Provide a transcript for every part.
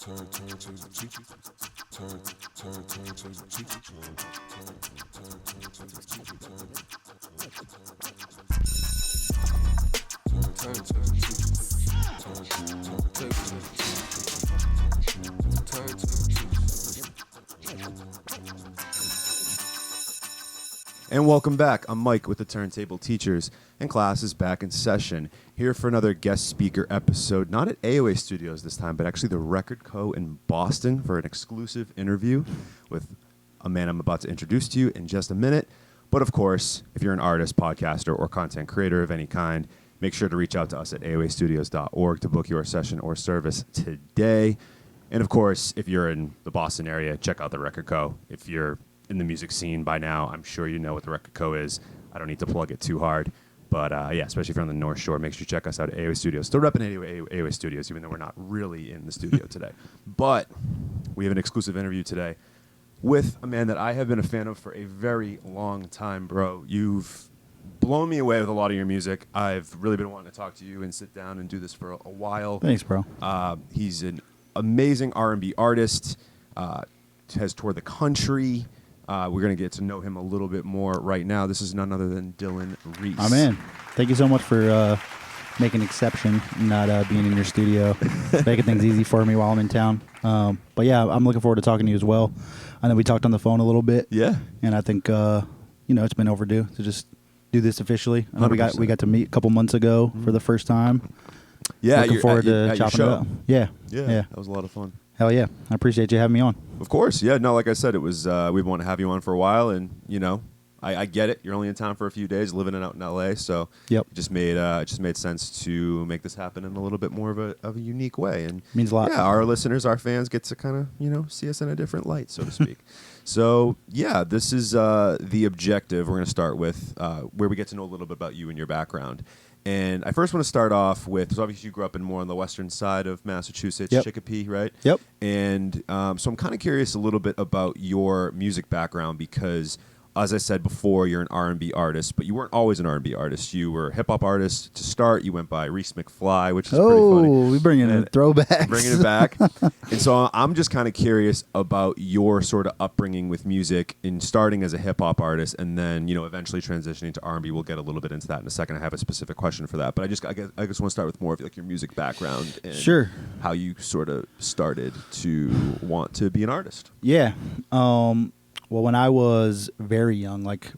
Turn to the teacher. Turn to the teacher. Turn to the teacher. Turn to the teacher. Turn to the teacher. And welcome back. I'm Mike with the Turntable Teachers, and class is back in session. Here for another guest speaker episode, not at AOA Studios this time, but actually the Record Co. in Boston for an exclusive interview with a man I'm about to introduce to you in just a minute. But of course, if you're an artist, podcaster, or content creator of any kind, make sure to reach out to us at aoastudios.org to book your session or service today. And of course, if you're in the Boston area, check out the Record Co. If you're in the music scene by now, I'm sure you know what the Record Co. is. I don't need to plug it too hard. But yeah, especially if you're on the North Shore, make sure you check us out at AOA Studios. Still repping AOA Studios, even though we're not really in the studio today. But we have an exclusive interview today with a man that I have been a fan of for a very long time, bro. You've blown me away with a lot of your music. I've really been wanting to talk to you and sit down and do this for a while. Thanks, bro. He's an amazing R&B artist, has toured the country. We're going to get to know him a little bit more right now. This is none other than Dylan Reese. Oh, man. Thank you so much for making an exception, not being in your studio, making things easy for me while I'm in town. But, yeah, I'm looking forward to talking to you as well. I know we talked on the phone a little bit. Yeah. And I think, it's been overdue to just do this officially. I know we got to meet a couple months ago for the first time. Yeah. Looking forward to chopping it up. Yeah. That was a lot of fun. Hell yeah. I appreciate you having me on. Of course. Yeah. No, like I said, it was we've wanted to have you on for a while, and I get it. You're only in town for a few days, living out in LA, so yep. It just made sense to make this happen in a little bit more of a unique way. And means a lot. Yeah, our listeners, our fans get to kind of see us in a different light, so to speak. So yeah, this is the objective. We're going to start with where we get to know a little bit about you and your background. And I first want to start off with, because obviously you grew up in more on the western side of Massachusetts, yep. Chicopee, right? Yep. And so I'm kind of curious a little bit about your music background because, as I said before, you're an R&B artist, but you weren't always an R&B artist. You were a hip-hop artist to start. You went by Reese McFly, which is pretty funny. Oh, we bringing in throwbacks. Bringing it back. And so I'm just kind of curious about your sort of upbringing with music in starting as a hip-hop artist and then, eventually transitioning to R&B. We'll get a little bit into that in a second. I have a specific question for that. But I just want to start with more of your music background and sure. how you sort of started to want to be an artist. Yeah. Well, when I was very young, like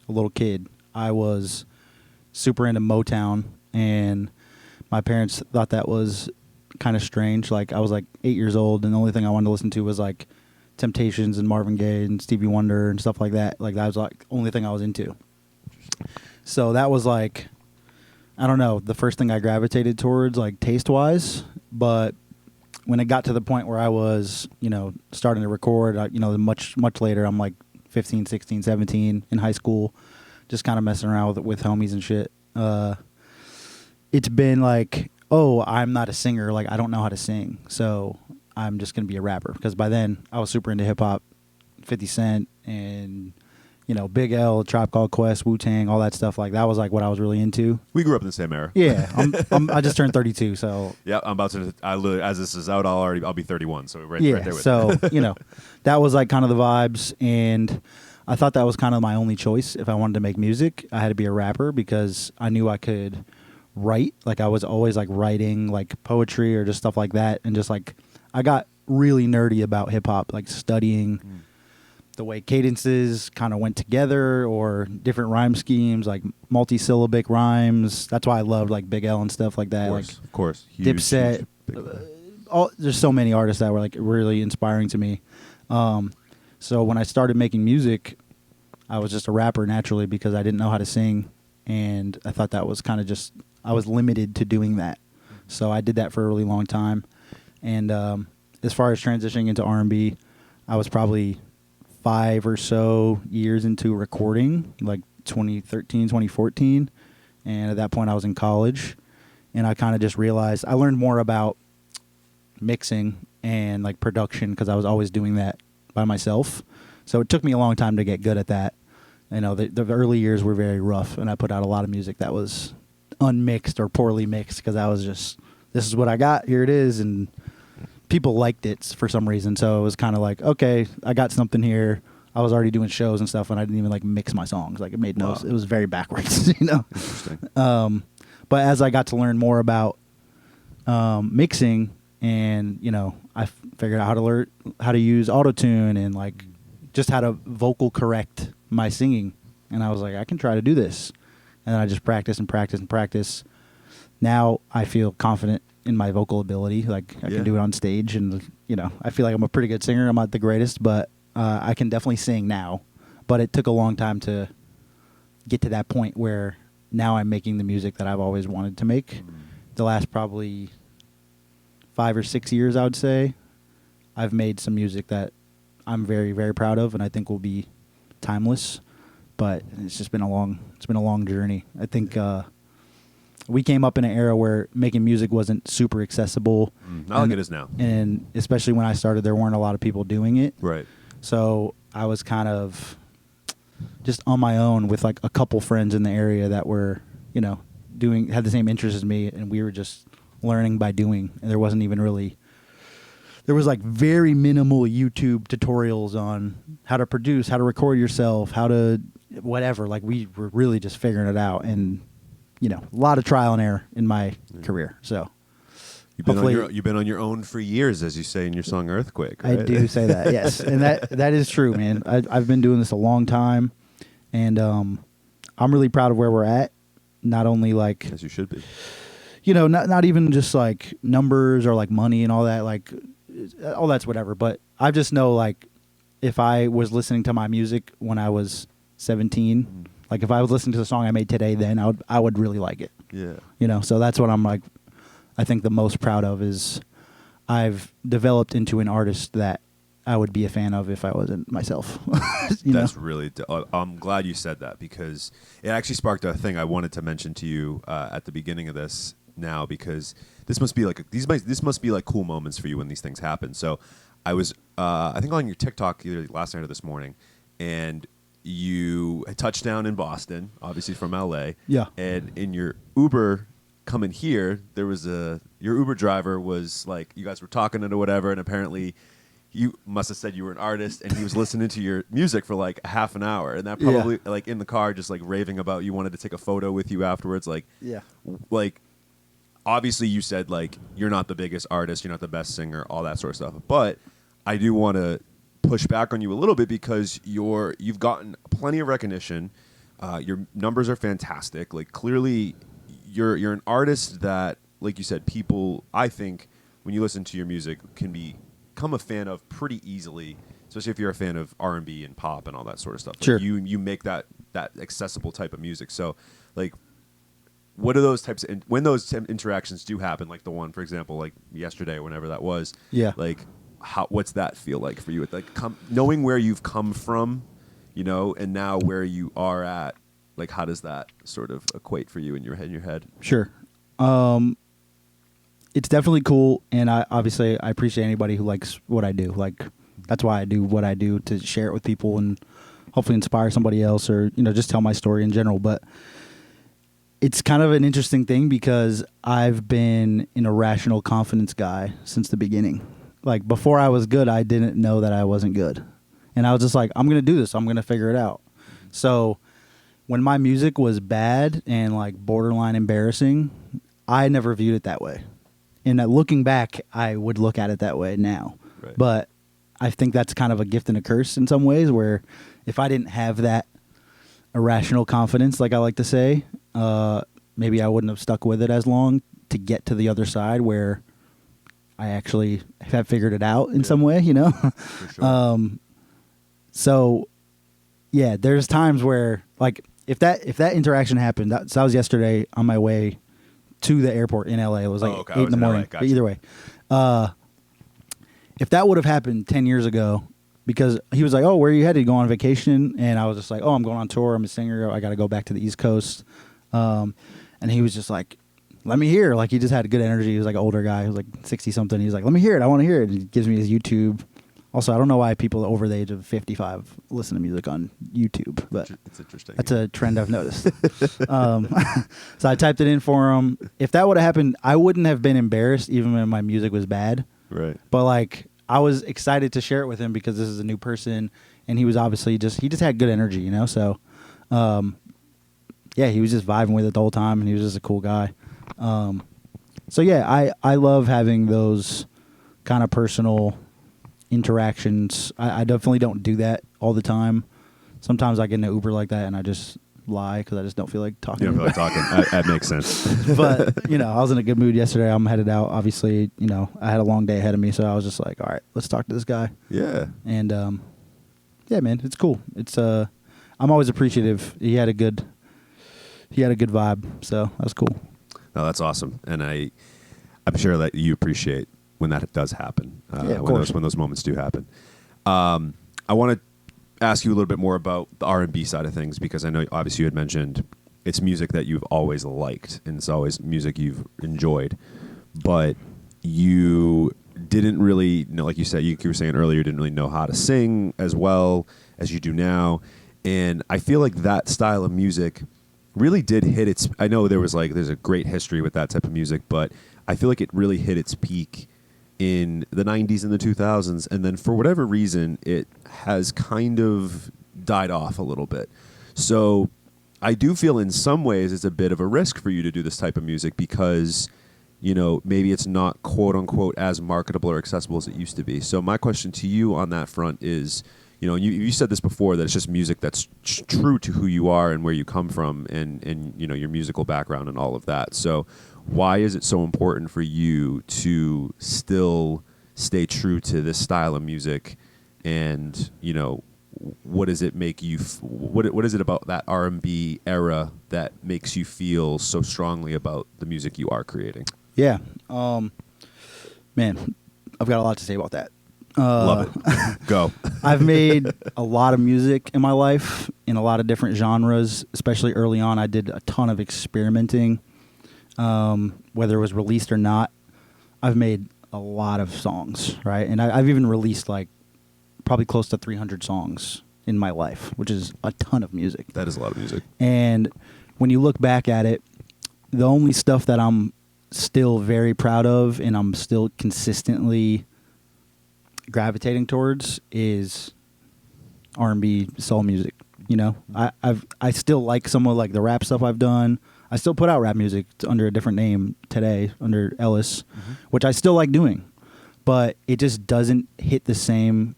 a little kid, I was super into Motown, and my parents thought that was kind of strange. Like, I was like 8 years old, and the only thing I wanted to listen to was like Temptations and Marvin Gaye and Stevie Wonder and stuff like that. Like, that was like the only thing I was into. So that was like, I don't know, the first thing I gravitated towards, like taste-wise, but when it got to the point where I was, starting to record, much later, I'm like 15, 16, 17 in high school, just kind of messing around with homies and shit. It's been like, oh, I'm not a singer. Like, I don't know how to sing. So I'm just going to be a rapper. Because by then, I was super into hip-hop, 50 Cent, and, Big L, Tribe Called Quest, Wu-Tang, all that stuff. Like, that was like what I was really into. We grew up in the same era. Yeah. I just turned 32, so. Yeah, I'm about to, as this is out, I'll be 31, so right there with so, that was like kind of the vibes, and I thought that was kind of my only choice. If I wanted to make music, I had to be a rapper because I knew I could write. Like, I was always like writing like poetry or just stuff like that, and just like, I got really nerdy about hip-hop, like studying the way cadences kind of went together or different rhyme schemes, like multi-syllabic rhymes. That's why I loved like Big L and stuff like that. Of course. Huge, Dipset. There's so many artists that were like really inspiring to me. So when I started making music, I was just a rapper naturally because I didn't know how to sing. And I thought that was kind of just, I was limited to doing that. So I did that for a really long time. And as far as transitioning into R&B, I was probably 5 or so years into recording, like 2013, 2014. And at that point I was in college, and I kind of just realized I learned more about mixing and like production because I was always doing that by myself. So it took me a long time to get good at that. The early years were very rough, and I put out a lot of music that was unmixed or poorly mixed because I was just, this is what I got, here it is, and people liked it for some reason. So it was kind of like, okay, I got something here. I was already doing shows and stuff, and I didn't even like mix my songs. Like it made no, it was very backwards, you know. Interesting. But as I got to learn more about mixing, and you know, I figured out how to use autotune and like just how to vocal correct my singing. And I was like, I can try to do this. And then I just practice and practice and practice. Now I feel confident in my vocal ability. Like I can do it on stage, and you know, I feel like I'm a pretty good singer. I'm not the greatest, but I can definitely sing now. But it took a long time to get to that point where now I'm making the music that I've always wanted to make. The last probably 5 or 6 years, I would say, I've made some music that I'm very, very proud of, and I think will be timeless. But it's just been a long journey. I think we came up in an era where making music wasn't super accessible. Not like it is now. And especially when I started, there weren't a lot of people doing it. Right. So I was kind of just on my own with like a couple friends in the area that were, you know, had the same interests as me, and we were just learning by doing. And there wasn't even really, there was like very minimal YouTube tutorials on how to produce, how to record yourself, how to whatever. Like we were really just figuring it out, and you know, a lot of trial and error in my career. So you've been on your own for years, as you say in your song Earthquake, right? I do say that, yes. And that is true, man. I've been doing this a long time, and I'm really proud of where we're at. Not only like, as you should be, you know, not even just like numbers or like money and all that, like all that's whatever. But I just know, like, if I was listening to my music when I was 17, like if I was listening to the song I made today, then I would really like it. Yeah. You know, so that's what I'm like, I think the most proud of is I've developed into an artist that I would be a fan of if I wasn't myself. That's really, I'm glad you said that, because it actually sparked a thing I wanted to mention to you at the beginning of this now, because this must be like, this must be like cool moments for you when these things happen. So I was, I think on your TikTok either last night or this morning, and you had touched down in Boston, obviously from LA. Yeah. And in your Uber coming here, there was your Uber driver was like, you guys were talking or whatever, and apparently you must have said you were an artist, and he was listening to your music for like half an hour, and that probably like in the car just like raving about you, wanted to take a photo with you afterwards. Like, yeah, like obviously you said like you're not the biggest artist, you're not the best singer, all that sort of stuff, but I do want to push back on you a little bit, because you've gotten plenty of recognition. Your numbers are fantastic. Like clearly you're an artist that, like you said, people, I think when you listen to your music, can become a fan of pretty easily, especially if you're a fan of R&B and pop and all that sort of stuff. Like sure. You make that accessible type of music. So like, what are those types of, when those interactions do happen, like the one, for example, like yesterday or whenever that was, like what's that feel like for you? Like knowing where you've come from, you know, and now where you are at, like how does that sort of equate for you in your head? Sure. It's definitely cool, and I appreciate anybody who likes what I do. Like that's why I do what I do, to share it with people and hopefully inspire somebody else, or you know, just tell my story in general. But it's kind of an interesting thing, because I've been an irrational confidence guy since the beginning. Like before I was good, I didn't know that I wasn't good, and I was just like, I'm gonna do this. I'm gonna figure it out. So when my music was bad and like borderline embarrassing, I never viewed it that way. And looking back, I would look at it that way now. Right. But I think that's kind of a gift and a curse in some ways, where if I didn't have that irrational confidence, like I like to say, maybe I wouldn't have stuck with it as long to get to the other side where I actually have figured it out in some way, you know? For sure. So yeah, there's times where like if that interaction happened, so that was yesterday on my way to the airport in LA. It was like 8 in the morning. Gotcha. But either way, if that would have happened 10 years ago, because he was like, "Oh, where are you headed? Go on vacation?" And I was just like, "Oh, I'm going on tour. I'm a singer. I got to go back to the East Coast." And he was just like, "Let me hear." Like he just had good energy. He was like an older guy. He was like 60 something. He was like, "Let me hear it. I want to hear it." And he gives me his YouTube. Also, I don't know why people over the age of 55 listen to music on YouTube, but it's interesting. That's a trend I've noticed. So I typed it in for him. If that would have happened, I wouldn't have been embarrassed even when my music was bad. Right. But like I was excited to share it with him because this is a new person, and he was obviously he just had good energy, you know. So, yeah, he was just vibing with it the whole time, and he was just a cool guy. So yeah, I love having those kind of personal interactions. I definitely don't do that all the time. Sometimes I get in an Uber like that, and I just lie because I just don't feel like talking. You don't feel like talking. That makes sense. But, you know, I was in a good mood yesterday. I'm headed out. Obviously, you know, I had a long day ahead of me, so I was just like, all right, let's talk to this guy. Yeah. And, yeah, man, it's cool. It's, I'm always appreciative. He had a good vibe, so that was cool. No, that's awesome. And I'm sure that you appreciate when that does happen. Yeah, of course. When those moments do happen. I want to ask you a little bit more about the R&B side of things, because I know obviously you had mentioned it's music that you've always liked and it's always music you've enjoyed, but you didn't really know, like you said, you were saying earlier, you didn't really know how to sing as well as you do now. And I feel like that style of music really did hit its, I know there's a great history with that type of music, but I feel like it really hit its peak in the 90s and the 2000s, and then for whatever reason, it has kind of died off a little bit. So I do feel in some ways it's a bit of a risk for you to do this type of music because, you know, maybe it's not quote unquote as marketable or accessible as it used to be. So my question to you on that front is, you know, you said this before, that it's just music that's true to who you are and where you come from and you know, your musical background and all of that. So why is it so important for you to still stay true to this style of music? And, you know, what does it make you, what is it about that R&B era that makes you feel so strongly about the music you are creating? Yeah. Man, I've got a lot to say about that. Love it. Go. I've made a lot of music in my life in a lot of different genres, especially early on. I did a ton of experimenting, whether it was released or not. I've made a lot of songs, right? And I've even released like probably close to 300 songs in my life, which is a ton of music. That is a lot of music. And when you look back at it, the only stuff that I'm still very proud of and I'm still consistently gravitating towards is R&B soul music. You know, I still like some of like the rap stuff I've done. I still put out rap music under a different name today, under Ellis, which I still like doing, but it just doesn't hit the same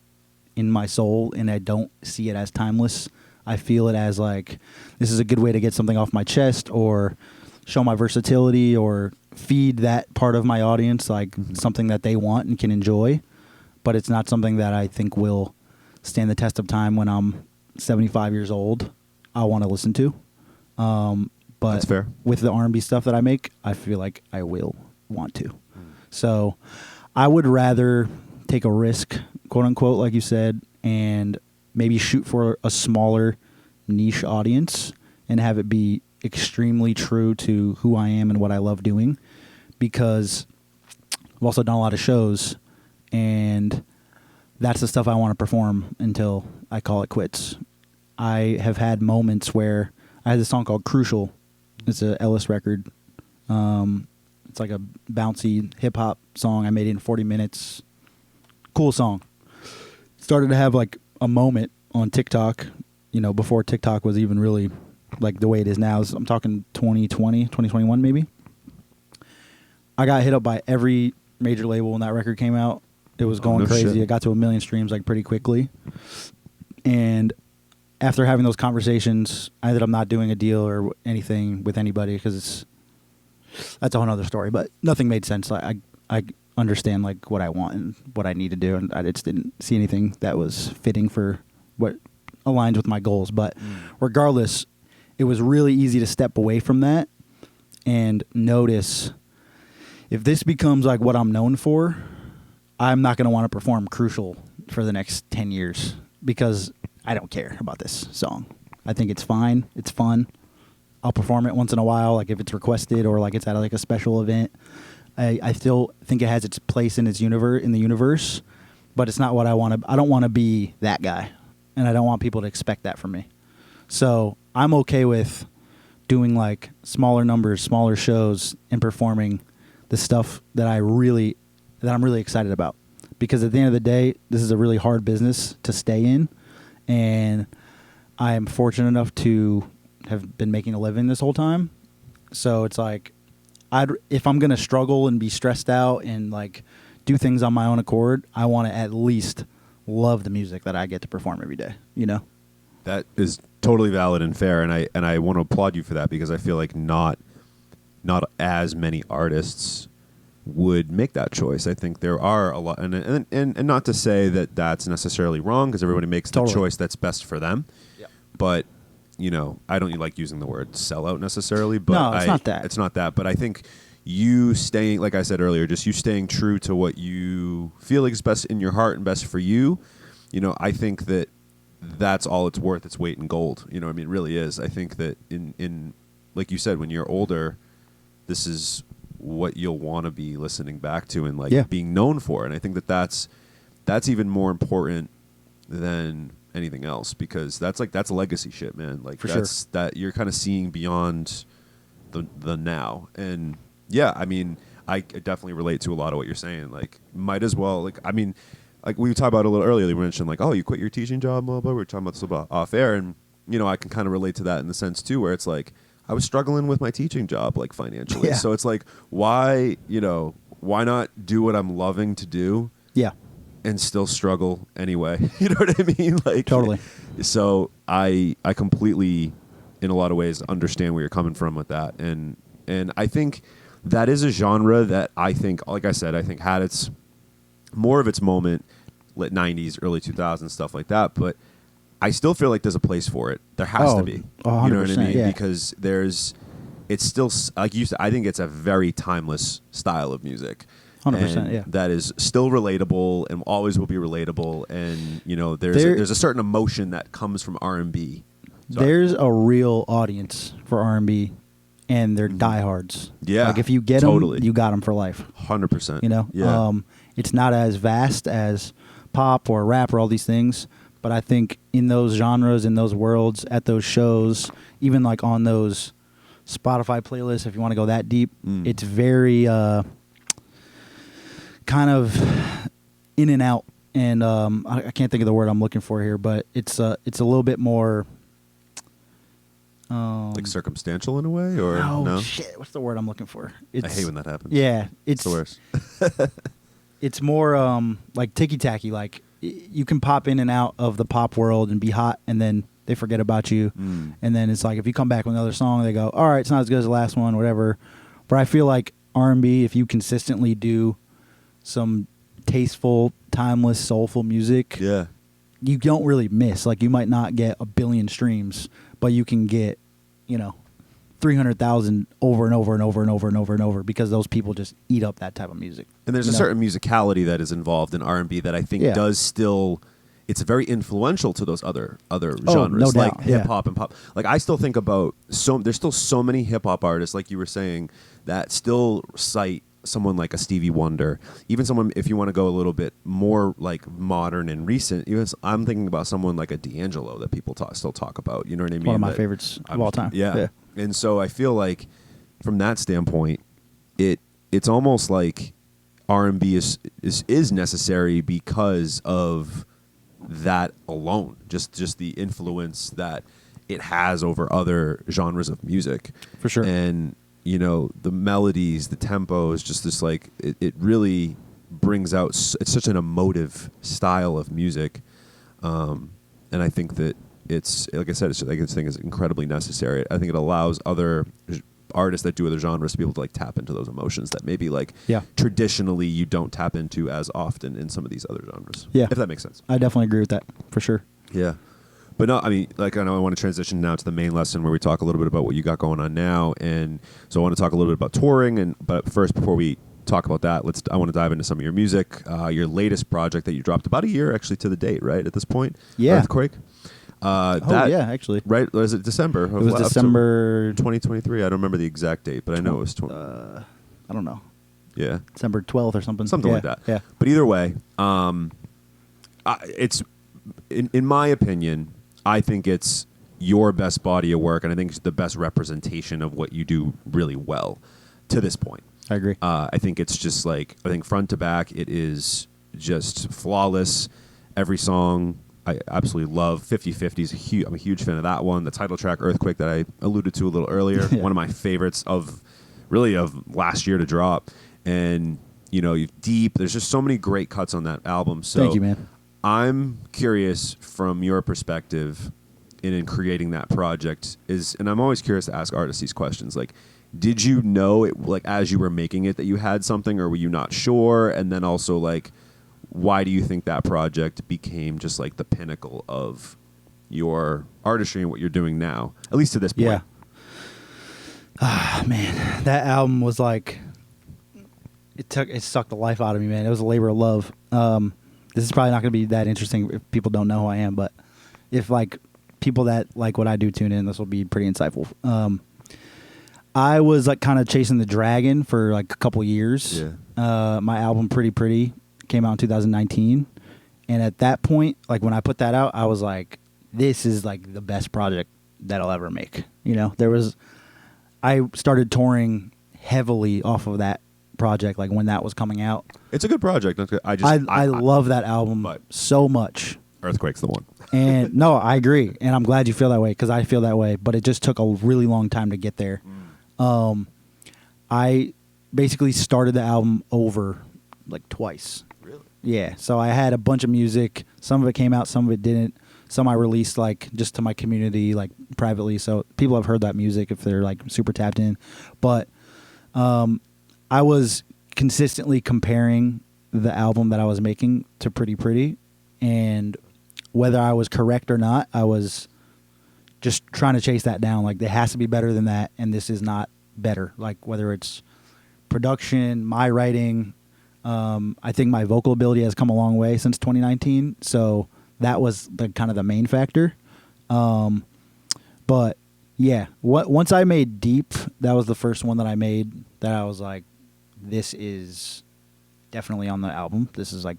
in my soul, and I don't see it as timeless. I feel it as like, this is a good way to get something off my chest or show my versatility or feed that part of my audience, like something that they want and can enjoy. But it's not something that I think will stand the test of time when I'm 75 years old. I want to listen to. But that's fair. With the R&B stuff that I make, I feel like I will want to. So I would rather take a risk, quote unquote, like you said, and maybe shoot for a smaller niche audience and have it be extremely true to who I am and what I love doing, because I've also done a lot of shows, and that's the stuff I want to perform until I call it quits. I have had moments where I had this song called Crucial. It's a Ellis record. It's like a bouncy hip-hop song. I made it in 40 minutes. Cool song. Started to have like a moment on TikTok, you know, before TikTok was even really like the way it is now. I'm talking 2020, 2021 maybe. I got hit up by every major label when that record came out. It was going crazy. Shit. It got to 1 million streams like pretty quickly. And after having those conversations, I ended up not doing a deal or anything with anybody because that's a whole other story. But nothing made sense. I understand like what I want and what I need to do, and I just didn't see anything that was fitting for what aligns with my goals. But regardless, it was really easy to step away from that and notice, if this becomes like what I'm known for, I'm not going to want to perform Crucial for the next 10 years because I don't care about this song. I think it's fine. It's fun. I'll perform it once in a while, like if it's requested or like it's at like a special event. I still think it has its place in its universe, but it's not what I want to. I don't want to be that guy, and I don't want people to expect that from me. So I'm okay with doing like smaller numbers, smaller shows, and performing the stuff that I really that I'm really excited about. Because at the end of the day, this is a really hard business to stay in, and I am fortunate enough to have been making a living this whole time. So it's like, if I'm gonna struggle and be stressed out and like do things on my own accord, I want to at least love the music that I get to perform every day. You know, That is totally valid and fair, and I want to applaud you for that, because I feel like not as many artists would make that choice. I think there are a lot, and not to say that that's necessarily wrong, because everybody makes the choice that's best for them. Yeah. But I don't like using the word sellout necessarily. But no, it's not that. It's not that. But I think you staying, like I said earlier, just you staying true to what you feel like is best in your heart and best for you. I think that's all it's worth. Its weight in gold. It really is. I think that in like you said, when you're older, this is what you'll want to be listening back to and being known for. And I think that's even more important than anything else, because that's legacy shit, man. Like, that you're kind of seeing beyond the now. And yeah, I mean, I definitely relate to a lot of what you're saying. Like, might as well, like we talked about a little earlier, we mentioned like, oh, you quit your teaching job, blah, blah. We were talking about this about off air, and I can kind of relate to that in the sense too, where it's like, I was struggling with my teaching job, like, financially. Yeah. So it's like, why not do what I'm loving to do? Yeah. And still struggle anyway. You know what I mean? Like, Totally. So I completely, in a lot of ways, understand where you're coming from with that. And I think that is a genre that I think, like I said, had more of its moment, late 90s, early 2000s, stuff like that. But I still feel like there's a place for it. There has to be. 100%, you know what I mean? yeah. Because it's still, like you said, I think it's a very timeless style of music. 100%, yeah. That is still relatable and always will be relatable. And there's a certain emotion that comes from R&B. There's a real audience for R&B, and they're diehards. Yeah, like if you get totally. them, you got them for life. 100%. Yeah. It's not as vast as pop or rap or all these things, but I think in those genres, in those worlds, at those shows, even like on those Spotify playlists, if you want to go that deep, it's very kind of in and out, and I can't think of the word I'm looking for here, but it's a little bit more like circumstantial in a way, or no? Shit, what's the word I'm looking for? I hate when that happens. Yeah, it's the worst. It's more like ticky-tacky. Like, you can pop in and out of the pop world and be hot, and then they forget about you. And then it's like, if you come back with another song, they go, all right, it's not as good as the last one, whatever. But I feel like R&B, if you consistently do some tasteful, timeless, soulful music, you don't really miss. Like, you might not get 1 billion streams, but you can get 300,000 over and over and over and over and over and over, because those people just eat up that type of music. And there's a certain musicality that is involved in R&B that I think does still, it's very influential to those other genres, no like doubt. hip hop and pop. Like, I still think about there's still so many hip hop artists, like you were saying, that still cite someone like a Stevie Wonder, even someone, if you want to go a little bit more like modern and recent, even I'm thinking about someone like a D'Angelo that people still talk about. You know what I mean? One of my favorites of all time. Yeah. And so I feel like from that standpoint, it's almost like R&B is necessary because of that alone, just the influence that it has over other genres of music. For sure. And the melodies, the tempos, just this, like, it really brings out, it's such an emotive style of music. And I think that it's, like I said, this thing is incredibly necessary. I think it allows other artists that do other genres to be able to, like, tap into those emotions that maybe, like, traditionally you don't tap into as often in some of these other genres. Yeah. If that makes sense. I definitely agree with that, for sure. Yeah. But no, I mean, like, I know I want to transition now to the main lesson where we talk a little bit about what you got going on now. And so I want to talk a little bit about touring. But first, before we talk about that, I want to dive into some of your music. Your latest project that you dropped about a year, actually, to the date, right, at this point? Yeah. Earthquake. Actually. Right? Was it December? It was December 2023. I don't remember the exact date, but I know it was I don't know. Yeah. December 12th or something. Something like that. Yeah. But either way, it's, in my opinion, I think it's your best body of work, and I think it's the best representation of what you do really well to this point. I agree. I think it's just like, I think front to back, it is just flawless. Every song I absolutely love. 50/50 is I'm a huge fan of that one. The title track, Earthquake, that I alluded to a little earlier, Yeah. one of my favorites of last year to drop. And, you know, Deep, there's just so many great cuts on that album. So Thank you, man. I'm curious from your perspective in creating that project and I'm always curious to ask artists these questions. Like, did you know it, like, as you were making it, that you had something, or were you not sure? And then also, like, why do you think that project became just like the pinnacle of your artistry and what you're doing now, at least to this point? Yeah. Ah, man, that album was like, it sucked the life out of me, man. It was a labor of love. This is probably not going to be that interesting if people don't know who I am, but if like people that like what I do tune in, this will be pretty insightful. I was like kind of chasing the dragon for like a couple years. Yeah. My album Pretty Pretty came out in 2019, and at that point, like when I put that out, I was like, this is like the best project that I'll ever make. You know, I started touring heavily off of that project, like when that was coming out. It's a good project. I love that album so much. Earthquake's the one. And no, I agree, and I'm glad you feel that way, because I feel that way. But it just took a really long time to get there. I basically started the album over like twice. Really? Yeah. So I had a bunch of music. Some of it came out, some of it didn't. Some I released like just to my community, like privately. So people have heard that music if they're like super tapped in. But I was consistently comparing the album that I was making to Pretty Pretty, and whether I was correct or not, I was just trying to chase that down. Like, it has to be better than that, and this is not better. Like, whether it's production, my writing, I think my vocal ability has come a long way since 2019, so that was the kind of the main factor. But yeah, once I made Deep, that was the first one that I made that I was like, this is definitely on the album. This is like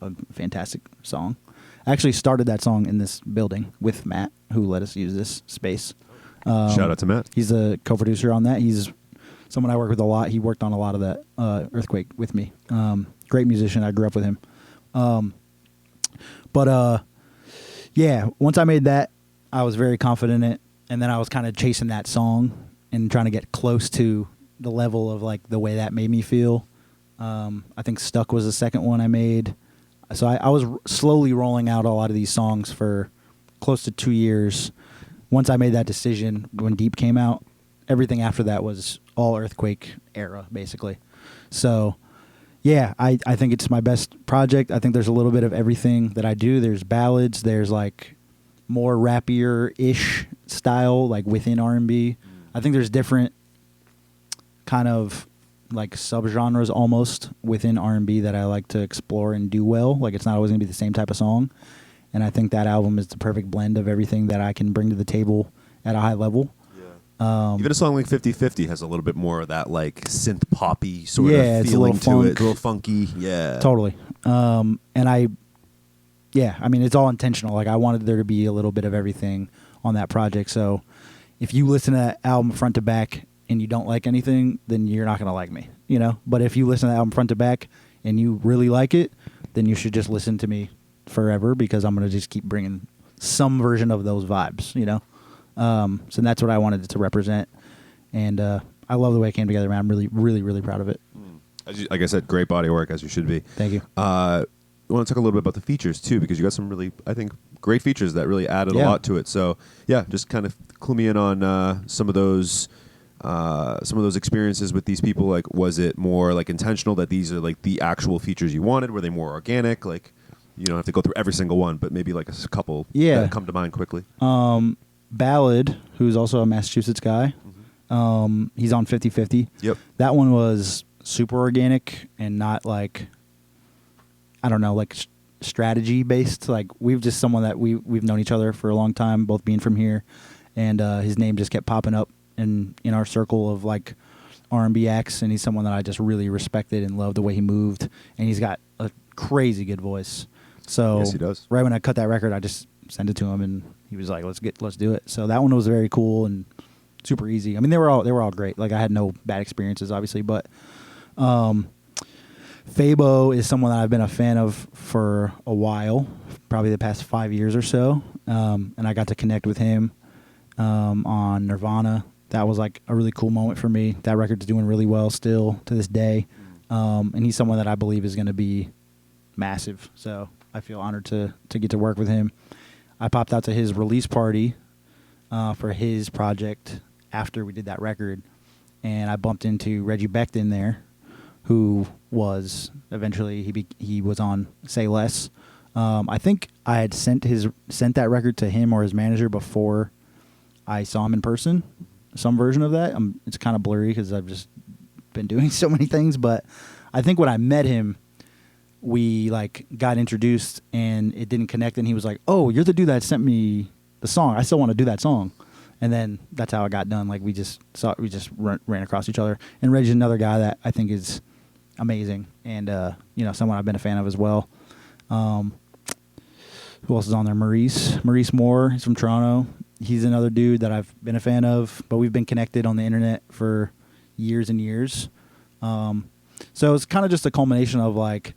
a fantastic song. I actually started that song in this building with Matt, who let us use this space. Shout out to Matt. He's a co-producer on that. He's someone I work with a lot. He worked on a lot of that Earthquake with me. Great musician. I grew up with him. Yeah, once I made that, I was very confident in it. And then I was kind of chasing that song and trying to get close to the level of like the way that made me feel. I think Stuck was the second one I made. So I was slowly rolling out a lot of these songs for close to 2 years. Once I made that decision, when Deep came out, everything after that was all Earthquake era, basically. So, yeah, I think it's my best project. I think there's a little bit of everything that I do. There's ballads. There's, like, more rappier-ish style, like, within R&B. I think there's different kind of like subgenres almost within R&B that I like to explore and do well. Like, it's not always going to be the same type of song. And I think that album is the perfect blend of everything that I can bring to the table at a high level. Yeah. Even a song like 50/50 has a little bit more of that like synth poppy sort Yeah, of it's a feeling little to funk. it. A little funky. Yeah. Totally. And I mean, it's all intentional. Like, I wanted there to be a little bit of everything on that project. So if you listen to that album front to back and you don't like anything, then you're not going to like me, you know? But if you listen to the album front to back and you really like it, then you should just listen to me forever, because I'm going to just keep bringing some version of those vibes, you know? So that's what I wanted it to represent. And I love the way it came together, man. I'm really, really, really proud of it. Like I said, great body of work, as you should be. Thank you. I want to talk a little bit about the features, too, because you got some really, I think, great features that really added a lot to it. So, yeah, just kind of clue me in on some of those experiences with these people. Like, was it more like intentional that these are like the actual features you wanted? Were they more organic? Like, you don't have to go through every single one, but maybe like a couple that come to mind quickly. Ballad, who's also a Massachusetts guy, he's on 50/50. Yep. That one was super organic and not like, I don't know, like strategy based. Like, we've just someone that we've known each other for a long time, both being from here, and his name just kept popping up in our circle of like R&B acts, and he's someone that I just really respected and loved the way he moved, and he's got a crazy good voice. So yes, he does. Right when I cut that record, I just sent it to him, and he was like, let's do it. So that one was very cool and super easy. I mean, they were all great. Like I had no bad experiences, obviously, but Fabo is someone that I've been a fan of for a while, probably the past 5 years or so, and I got to connect with him on Nirvana. That was like a really cool moment for me. That record's doing really well still to this day, and he's someone that I believe is going to be massive. So I feel honored to get to work with him. I popped out to his release party for his project after we did that record, and I bumped into Reggie Becton there, who was eventually he was on Say Less. I think I had sent that record to him or his manager before I saw him in person. Some version of that. It's kind of blurry because I've just been doing so many things. But I think when I met him, we like got introduced and it didn't connect. And he was like, "Oh, you're the dude that sent me the song. I still want to do that song." And then that's how it got done. Like we just ran across each other. And Reggie's another guy that I think is amazing, and someone I've been a fan of as well. Who else is on there? Maurice Moore. He's from Toronto. He's another dude that I've been a fan of, but we've been connected on the internet for years and years. So it's kind of just a culmination of like,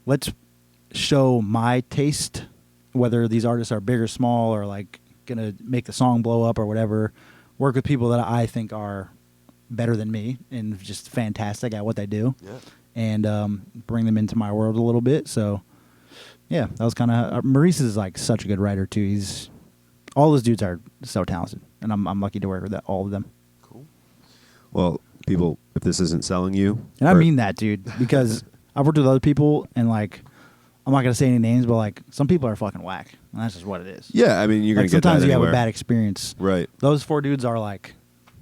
let's show my taste, whether these artists are big or small or like gonna make the song blow up or whatever. Work with people that I think are better than me and just fantastic at what they do. Yeah. And bring them into my world a little bit. So, yeah, that was kind of... Maurice is, like, such a good writer, too. All those dudes are so talented, and I'm lucky to work with all of them. Cool. Well, people, if this isn't selling you... And I mean that, dude, because I've worked with other people, and, like, I'm not going to say any names, but, like, some people are fucking whack, and that's just what it is. Yeah, I mean, you're going to get that sometimes you anywhere. have a bad experience. Right. Those 4 dudes are, like...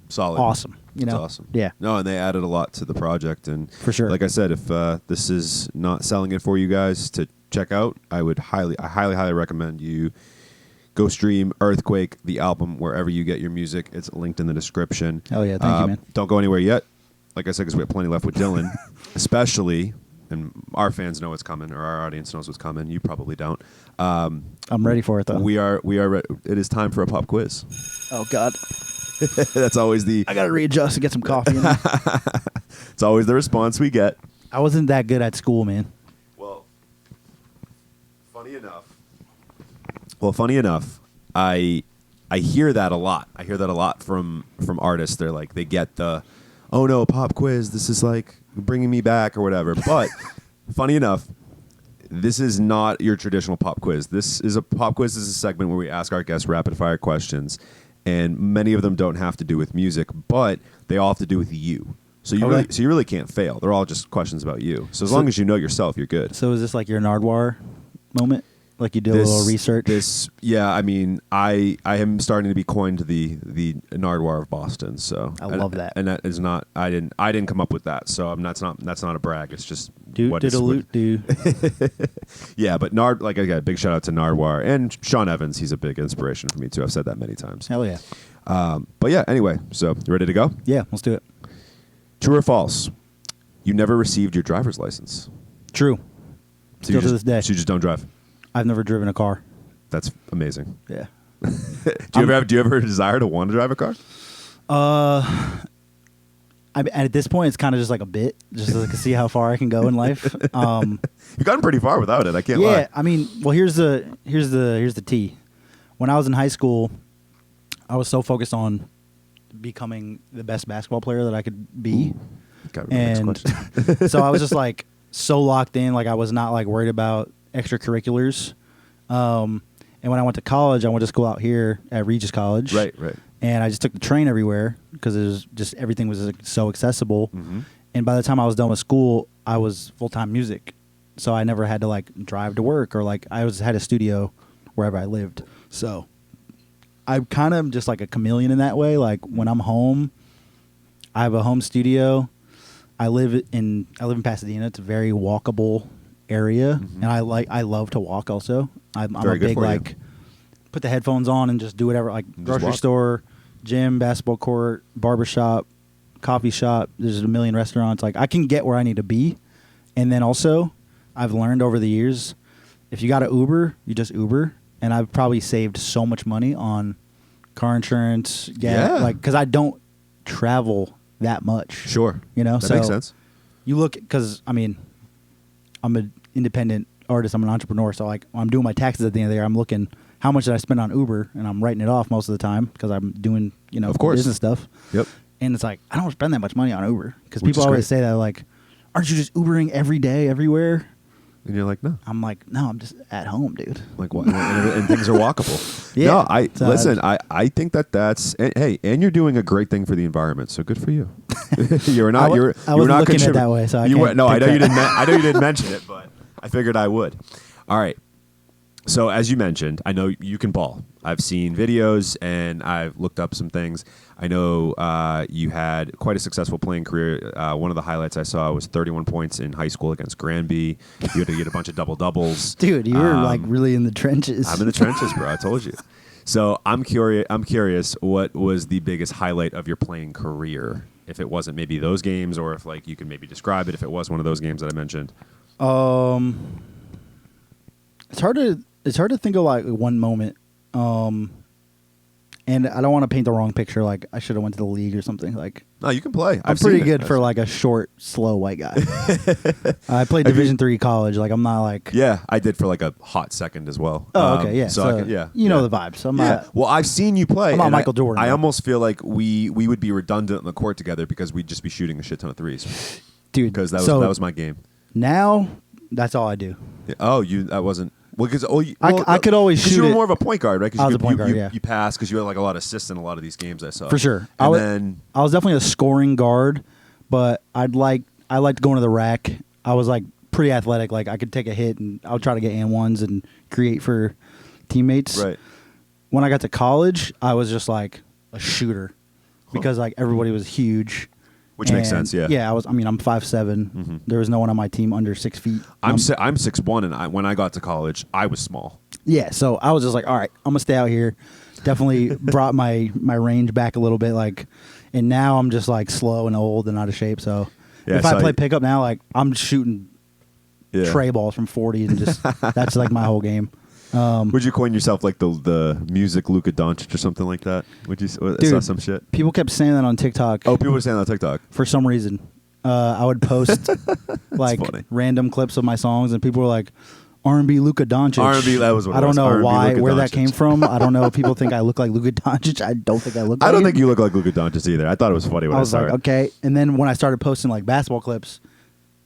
Solid. Awesome. It's awesome. Yeah. No, and they added a lot to the project. And for sure. Like I said, if this is not selling it for you guys to check out, I highly recommend you go stream Earthquake, the album, wherever you get your music. It's linked in the description. Hell yeah. Thank you, man. Don't go anywhere yet. Like I said, because we have plenty left with Dylan, especially, and our fans know what's coming, or our audience knows what's coming. You probably don't. I'm ready for it, though. We are. It is time for a pop quiz. Oh, God. That's always I got to readjust and get some coffee in there. It's always the response we get. I wasn't that good at school, man. Well, funny enough, I hear that a lot. I hear that a lot from artists. They're like, they get the, oh no, pop quiz, this is like bringing me back or whatever. But funny enough, this is not your traditional pop quiz. This is a pop quiz. This is a segment where we ask our guests rapid fire questions. And many of them don't have to do with music, but they all have to do with you. So you really can't fail. They're all just questions about you. So as long as you know yourself, you're good. So is this like your Nardwuar moment? Like you did a little research? Yeah, I mean, I am starting to be coined the Nardwuar of Boston. So I love that. And that is not, I didn't come up with that. So that's not a brag. It's just do. Yeah, but like I got a big shout out to Nardwuar and Sean Evans. He's a big inspiration for me too. I've said that many times. Hell yeah. But yeah, anyway, so you ready to go? Yeah, let's do it. True or false? You never received your driver's license. True. So Still to this day. So you just don't drive. I've never driven a car. That's amazing. Yeah. Do you ever desire to want to drive a car? At this point, it's kind of just like a bit, just to see how far I can go in life. You've gotten pretty far without it. I can't lie. Yeah, I mean, well, here's the tea. When I was in high school, I was so focused on becoming the best basketball player that I could be, and so I was just like so locked in. Like I was not like worried about extracurriculars. And when I went to college, I went to school out here at Regis College. Right. And I just took the train everywhere because it was just everything was so accessible. Mm-hmm. And by the time I was done with school, I was full-time music. So I never had to like drive to work or like had a studio wherever I lived. So I kind of just like a chameleon in that way. Like when I'm home, I have a home studio. I live in Pasadena. It's a very walkable area, and I love to walk. Also, I'm a big like put the headphones on and just do whatever. Like grocery store, gym, basketball court, barbershop, coffee shop. There's a million restaurants. Like I can get where I need to be, and then also I've learned over the years, if you got to Uber, you just Uber, and I've probably saved so much money on car insurance, Yeah. like because I don't travel that much. Sure. You know, That so makes sense. you look because I mean, I'm an independent artist. I'm an entrepreneur, so like when I'm doing my taxes at the end of the year, I'm looking how much did I spend on Uber, and I'm writing it off most of the time because I'm doing Of course. business stuff. Yep. And it's like I don't spend that much money on Uber because Which people is always great. say that like, aren't you just Ubering every day, everywhere? And you're like, no. I'm like, no, I'm just at home, dude. Like what? And things are walkable. Yeah. No, I So, listen. I think that's hey, and you're doing a great thing for the environment. So good for you. You're not. I You're. wasn't you're not looking at it contrib- that way, so I you can't were- No, I take know you credit. didn't. I know you didn't mention it, but I figured I would. All right. So as you mentioned, I know you can ball. I've seen videos and I've looked up some things. I know you had quite a successful playing career. One of the highlights I saw was 31 points in high school against Granby. You had to get a bunch of double doubles. Dude, you were like really in the trenches. I'm in the trenches, bro. I told you. So I'm curious. What was the biggest highlight of your playing career? If it wasn't maybe those games, or if like you can maybe describe it. If it was one of those games that I mentioned. It's hard to think of like one moment. And I don't want to paint the wrong picture. Like I should have went to the league or something. Like No, you can play. I'm I've pretty seen good it. for like a short, slow white guy. I played Division III college. Like I'm not like. Yeah, I did for like a hot second as well. Oh, okay, yeah. So, I could, yeah, you know yeah. the vibes. So I'm Yeah. not. Well, I've seen you play. I'm not and Michael Jordan, I though. almost feel like we would be redundant on the court together because we'd just be shooting a shit ton of threes. Dude, Because that so was my game. now that's all I do. Yeah. Oh, that wasn't. Well, because I could always shoot you were it. more of a point guard, right? 'Cause I was you a point guard, you, yeah. You passed because you had like a lot of assists in a lot of these games I saw. For sure. And then I was definitely a scoring guard, but I liked going to the rack. I was like pretty athletic. Like I could take a hit and I would try to get and ones and create for teammates. right. When I got to college, I was just like a shooter because like everybody was huge. Which makes And, sense, yeah. Yeah, I'm 5'7". There was no one on my team under 6 feet. I'm 6'1", and when I got to college, I was small. Yeah, so I was just like, all right, I'm gonna stay out here. Definitely brought my range back a little bit, like, and now I'm just like slow and old and out of shape. So Yeah, if I so play you- pickup now, like I'm shooting Yeah. tray balls from 40 and just that's like my whole game. Would you coin yourself like the music Luka Doncic or something like that? Would you saw Dude, some shit? People kept saying that on TikTok. Oh, people were saying that on TikTok. For some reason. I would post like funny. random clips of my songs, and people were like, "R&B Luka Doncic." R&B, that was what it I don't was, know R&B why, Luka where that Doncic. came from. I don't know if people think I look like Luka Doncic. I don't think I look. I like don't him. think you look like Luka Doncic either. I thought it was funny when I I was saw like, it. okay. And then when I started posting like basketball clips,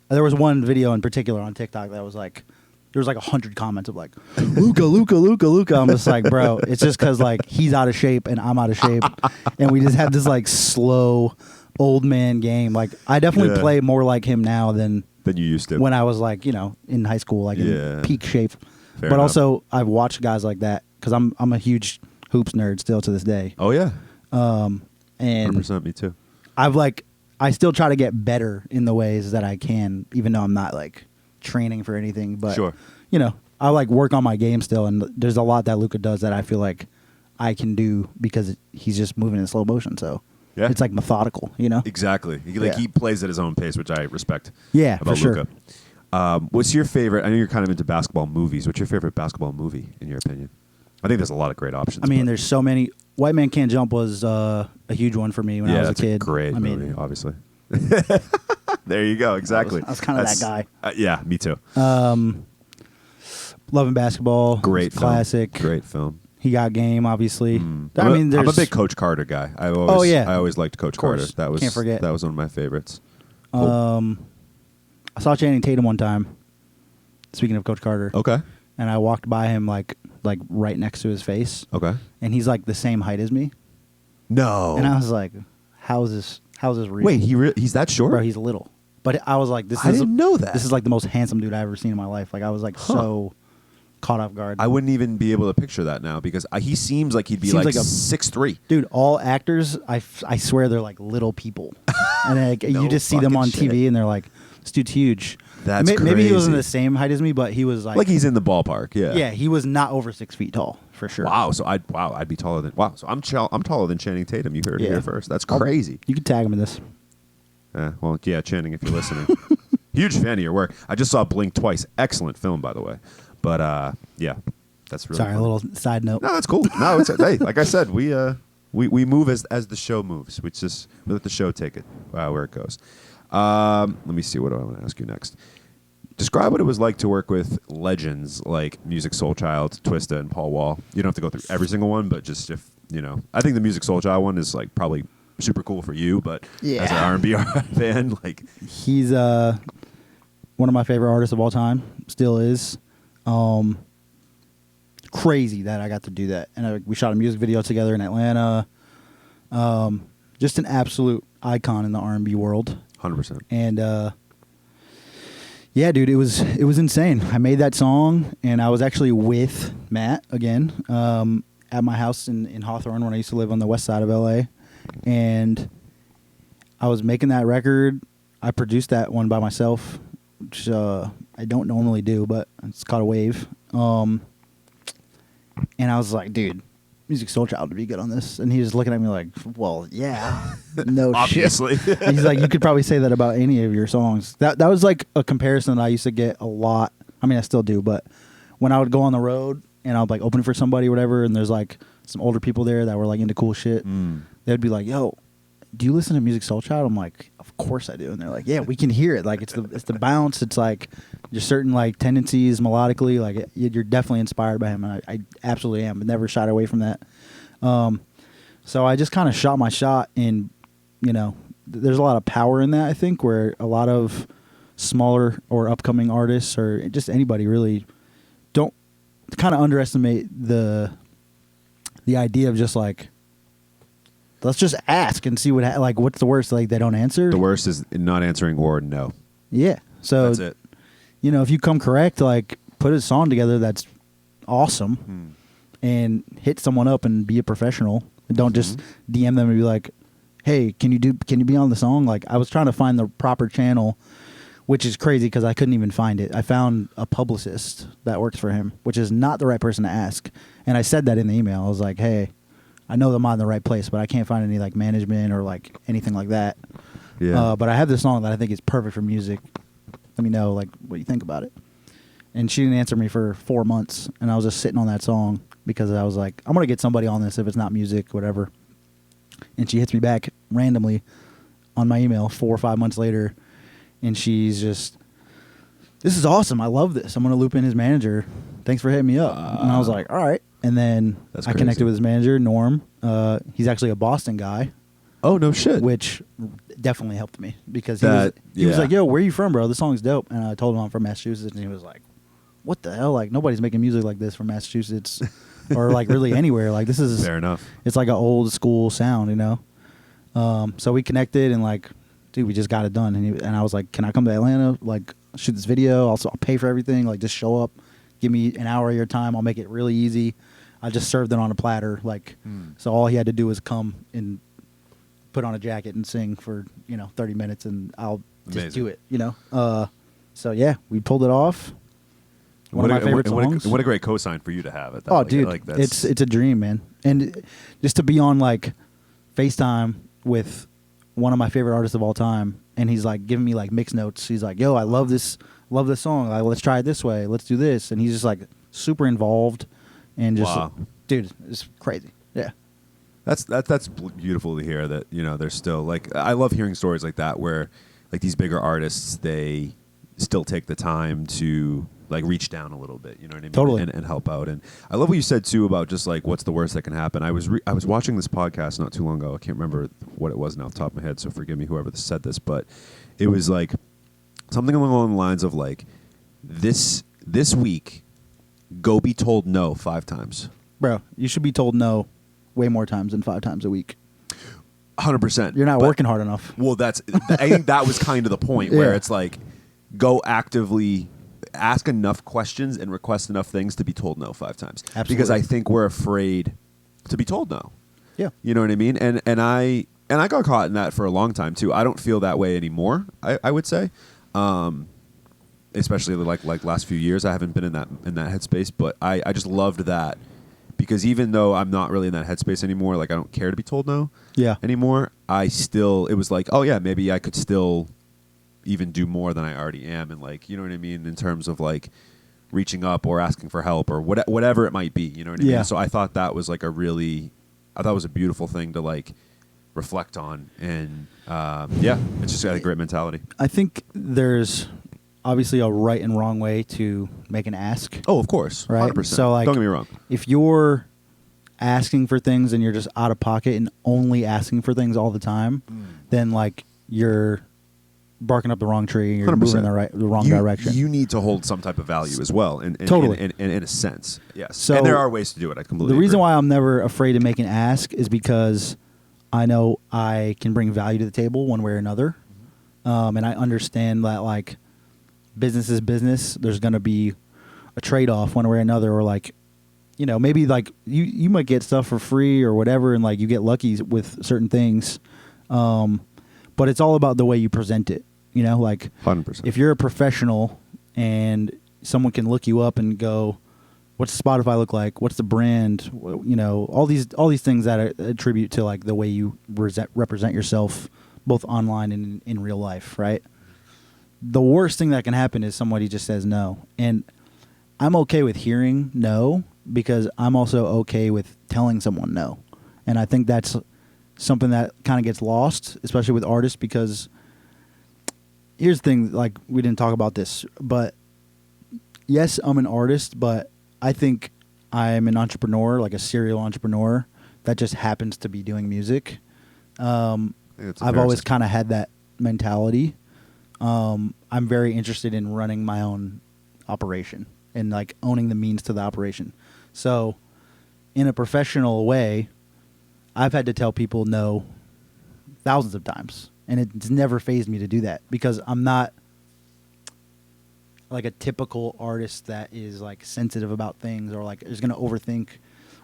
there was one video in particular on TikTok that was like, there was like 100 comments of like, Luka, Luka, Luka, Luka. I'm just like, bro, it's just because like he's out of shape and I'm out of shape, and we just have this like slow old man game. Like I definitely Yeah. play more like him now than Than you used to. when I was like in high school, like Yeah. in peak shape. Fair but enough. also I've watched guys like that because I'm a huge hoops nerd still to this day. Oh yeah, And 100%. Me too. I still try to get better in the ways that I can, even though I'm not like training for anything. But Sure. I like work on my game still, and there's a lot that Luka does that I feel like I can do because he's just moving in slow motion. So Yeah. it's like methodical, you know. Exactly. Yeah. He plays at his own pace, which I respect. Yeah, about for sure. Luka. What's your favorite? I know you're kind of into basketball movies. What's your favorite basketball movie, in your opinion? I think there's a lot of great options. I mean, but- there's so many. White Man Can't Jump was a huge one for me when I was a that's kid. a great I mean, movie, obviously. There you go. Exactly. I was kinda that guy. Yeah, me too. Love and Basketball, Great film. classic. Great film. He Got Game, obviously. I'm there's a big Coach Carter guy. I always liked Coach Carter. course. That was Can't forget. That was one of my favorites. I saw Channing Tatum one time. Speaking of Coach Carter, Okay. and I walked by him like right next to his face, Okay. and he's like the same height as me, No. and I was like, "How's this real?" Wait, he's that short? bro, he's little. But I was like, "This I is didn't know that. This is like the most handsome dude I've ever seen in my life." Like I was like so caught off guard. I wouldn't even be able to picture that now because he seems like he'd be Seems like, like a- 6'3". Dude, all actors, I swear they're like little people, and like, No you just see them on fucking TV, and they're like, "This dude's huge." That's Maybe he wasn't crazy. the same height as me, but he was Like he's in the ballpark. Yeah. yeah, he was not over 6 feet tall for sure. Wow. So I'd be taller than. Wow. So I'm taller than Channing Tatum. You heard it Yeah. here first. That's crazy. You could tag him in this. Well, yeah, Channing, if you're listening, huge fan of your work. I just saw Blink twice. Excellent film, by the way. But yeah, that's really Sorry, fun. a little side note. No, that's cool. No, it's hey, like I said, we We move as the show moves. We just we let the show take it where it goes. Let me see. What do I want to ask you next? Describe what it was like to work with legends like Musiq Soulchild, Twista, and Paul Wall. You don't have to go through every single one, but just if you know, I think the Musiq Soulchild one is like probably super cool for you, but as an R&B fan, like he's one of my favorite artists of all time. Still is. Crazy that I got to do that, and we shot a music video together in Atlanta. Just an absolute icon in the R&B world. 100%. And yeah, dude, it was insane. I made that song, and I was actually with Matt again at my house in Hawthorne when I used to live on the west side of LA, and I was making that record. I produced that one by myself, which I don't normally do, but it's called a wave. And I was like, dude, Musiq Soulchild would be good on this. And he was looking at me like, well, yeah, no Obviously. shit. He's like, you could probably say that about any of your songs. That was like a comparison that I used to get a lot. I mean, I still do, but when I would go on the road and I would like open for somebody or whatever, and there's like some older people there that were like into cool shit, they'd be like, yo, do you listen to Musiq Soulchild? I'm like, of course I do. And they're like, yeah, we can hear it. Like it's the bounce. It's like just certain like tendencies melodically. Like you're definitely inspired by him, and I absolutely am. But never shied away from that. So I just kind of shot my shot, and you know, there's a lot of power in that. I think where a lot of smaller or upcoming artists or just anybody really don't kind of underestimate the idea of just like, let's just ask and see like what's the worst? Like they don't answer. The worst is not answering or no. Yeah. So that's it. You know, if you come correct, like put a song together that's awesome, and hit someone up and be a professional. And don't just DM them and be like, "Hey, can you be on the song?" Like I was trying to find the proper channel, which is crazy because I couldn't even find it. I found a publicist that works for him, which is not the right person to ask. And I said that in the email. I was like, "Hey, I know I'm in the right place, but I can't find any like management or like anything like that." Yeah. But I have this song that I think is perfect for music. Let me know like what you think about it. And she didn't answer me for 4 months, and I was just sitting on that song because I was like, I'm gonna get somebody on this if it's not music, whatever. And she hits me back randomly on my email 4 or 5 months later, and she's just, "This is awesome. I love this. I'm gonna loop in his manager. Thanks for hitting me up." And I was like, all right. And then I connected with his manager, Norm. He's actually a Boston guy. Oh, no shit. Which definitely helped me because he was like, "Yo, where are you from, bro? This song's dope." And I told him I'm from Massachusetts, and he was like, "What the hell? Like nobody's making music like this from Massachusetts or like really anywhere. Like this is fair enough. It's like an old school sound, you know." So we connected and like, dude, we just got it done. And I was like, "Can I come to Atlanta? Like shoot this video. I'll pay for everything. Like just show up. Give me an hour of your time. I'll make it really easy." I just served it on a platter, like so. All he had to do was come and put on a jacket and sing for 30 minutes, and I'll just do it, So yeah, we pulled it off. One of my favorite songs. What a great cosign for you to have at that. Oh, dude, it's a dream, man. And just to be on like FaceTime with one of my favorite artists of all time, and he's like giving me like mix notes. He's like, "Yo, I love this song. Like, let's try it this way. Let's do this." And he's just like super involved. And just, dude, it's crazy. Yeah, that's beautiful to hear. That there's still like I love hearing stories like that where like these bigger artists they still take the time to like reach down a little bit. You know what I mean? Totally. And help out. And I love what you said too about just like what's the worst that can happen. I was watching this podcast not too long ago. I can't remember what it was now off the top of my head. So forgive me whoever said this, but it was like something along the lines of like this week. Go be told no 5 times. Bro, you should be told no way more times than 5 times a week. 100%. You're not working hard enough. Well, I think that was kind of the point where it's like, go actively ask enough questions and request enough things to be told no 5 times. Absolutely. Because I think we're afraid to be told no. Yeah. You know what I mean? And I got caught in that for a long time too. I don't feel that way anymore, I would say. Especially like last few years, I haven't been in that headspace. But I just loved that because even though I'm not really in that headspace anymore, like I don't care to be told no anymore. It was like, oh yeah, maybe I could still even do more than I already am, and like you know what I mean in terms of like reaching up or asking for help or whatever it might be. You know what I mean? So I thought that was like a really I thought it was a beautiful thing to like reflect on, and it's just got a great mentality. I think there's obviously a right and wrong way to make an ask. Oh, of course, Right. 100%. So like, don't get me wrong. if you're asking for things and you're just out of pocket and only asking for things all the time, then like you're barking up the wrong tree and you're 100%. moving in the wrong direction. You need to hold some type of value as well, Totally. in a sense. Yes. So and there are ways to do it. I completely the reason agree. why I'm never afraid to make an ask is because I know I can bring value to the table one way or another. And I understand that like business is business. There's going to be a trade-off one way or another, or like, you know, maybe like you might get stuff for free or whatever, and like you get lucky with certain things. But it's all about the way you present it. You know, like 100%. if you're a professional and someone can look you up and go, what's Spotify look like? What's the brand? You know, all these things that attribute to like the way you represent yourself, both online and in real life, right? The worst thing that can happen is somebody just says no. And I'm okay with hearing no because I'm also okay with telling someone no. And I think that's something that kind of gets lost, especially with artists, because here's the thing, like we didn't talk about this, but yes, I'm an artist, but I think I'm an entrepreneur, like a serial entrepreneur that just happens to be doing music. I've always kind of had that mentality. I'm very interested in running my own operation and like owning the means to the operation. So in a professional way, I've had to tell people no thousands of times, and it's never fazed me to do that because I'm not like a typical artist that is like sensitive about things or like is going to overthink.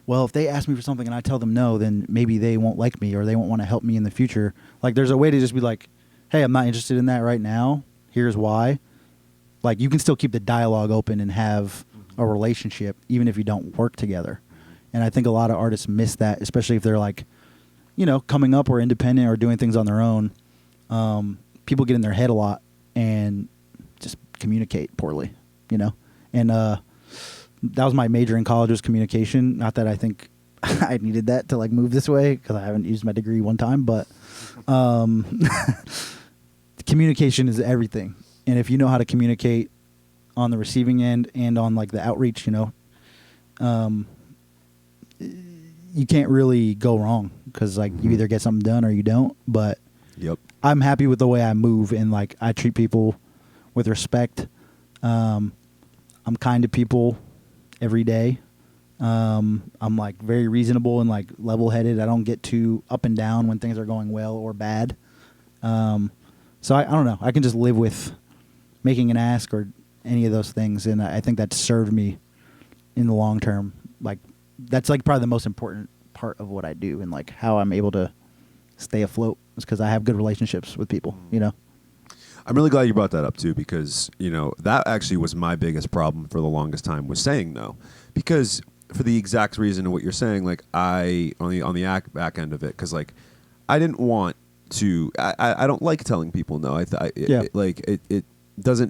Well, if they ask me for something and I tell them no, then maybe they won't like me or they won't want to help me in the future. Like there's a way to just be like, hey, I'm not interested in that right now. Here's why. Like you can still keep the dialogue open and have a relationship even if you don't work together. And I think a lot of artists miss that, especially if they're like, you know, coming up or independent or doing things on their own. People get in their head a lot and just communicate poorly, you know? And that was my major in college, was communication. Not that I think I needed that to like move this way because I haven't used my degree one time, but communication is everything. And if you know how to communicate on the receiving end and on like the outreach, you know, you can't really go wrong because like you either get something done or you don't. But Yep. I'm happy with the way I move and like I treat people with respect. I'm kind to people every day. I'm like very reasonable and like level-headed. I don't get too up and down when things are going well or bad. So I don't know. I can just live with making an ask or any of those things, and I think that served me in the long term. Like that's like probably the most important part of what I do and like how I'm able to stay afloat is because I have good relationships with people, you know? I'm really glad you brought that up too, because you know that actually was my biggest problem for the longest time, was saying no, because for the exact reason of what you're saying, like I on the back end of it, because like I didn't want to, I don't like telling people no. It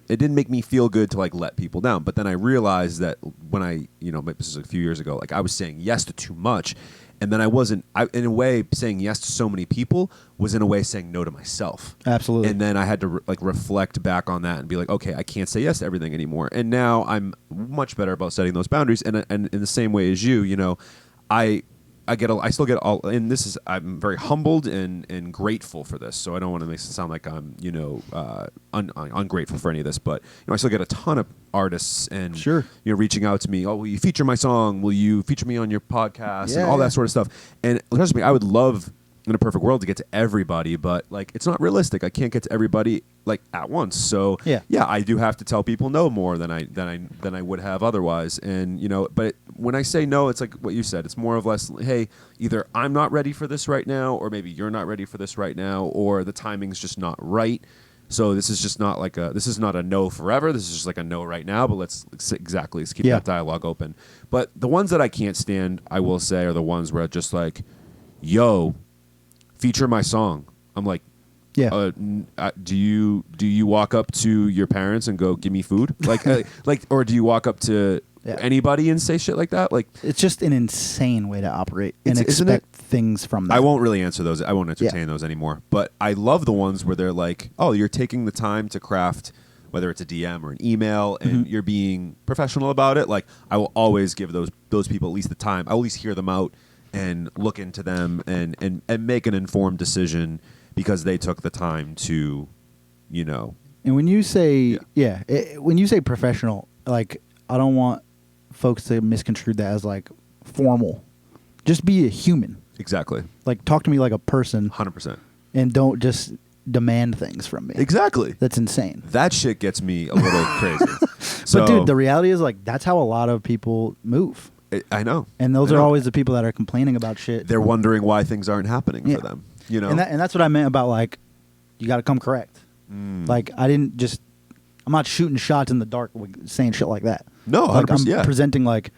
didn't make me feel good to like let people down. But then I realized that when this is a few years ago, like I was saying yes to too much. And then in a way, saying yes to so many people was in a way saying no to myself. Absolutely. And then I had to reflect back on that and be like, okay, I can't say yes to everything anymore. And now I'm much better about setting those boundaries. And in the same way as you, you know, I still get all, and I'm very humbled and grateful for this. So I don't want to make it sound like I'm, you know, ungrateful for any of this, but you know, I still get a ton of artists and sure, you know, reaching out to me. Oh, will you feature my song? Will you feature me on your podcast? And all that sort of stuff. And trust me, I would love in a perfect world to get to everybody, but like it's not realistic. I can't get to everybody like at once. So yeah, I do have to tell people no more than I would have otherwise. And you know, but when I say no, it's like what you said. It's more or less, hey, either I'm not ready for this right now, or maybe you're not ready for this right now, or the timing's just not right. So this is just not this is not a no forever. This is just like a no right now, but let's keep that dialogue open. But the ones that I can't stand, I will say, are the ones where it's just like, yo, feature my song. I'm like, do you walk up to your parents and go, give me food? Like, or do you walk up to anybody and say shit like that. Like, it's just an insane way to operate and isn't it? expect things from that. I won't really answer those. I won't entertain those anymore. But I love the ones where they're like, oh, you're taking the time to craft, whether it's a DM or an email, and you're being professional about it. Like, I will always give those people at least the time. I will at least hear them out and look into them and make an informed decision because they took the time to, you know. And when you say, when you say professional, like, I don't want folks to misconstrue that as like formal. Just be a human. Exactly. Like, talk to me like a person. 100%. And don't just demand things from me. Exactly. That's insane. That shit gets me a little crazy. So, but dude, the reality is, like, that's how a lot of people move. I know. And those I are know. always the people that are complaining about shit. They're wondering why things aren't happening for them. You know? And that's what I meant about, like, you got to come correct. Like, I'm not shooting shots in the dark with saying shit like that. No, like, 100%, I'm presenting, like,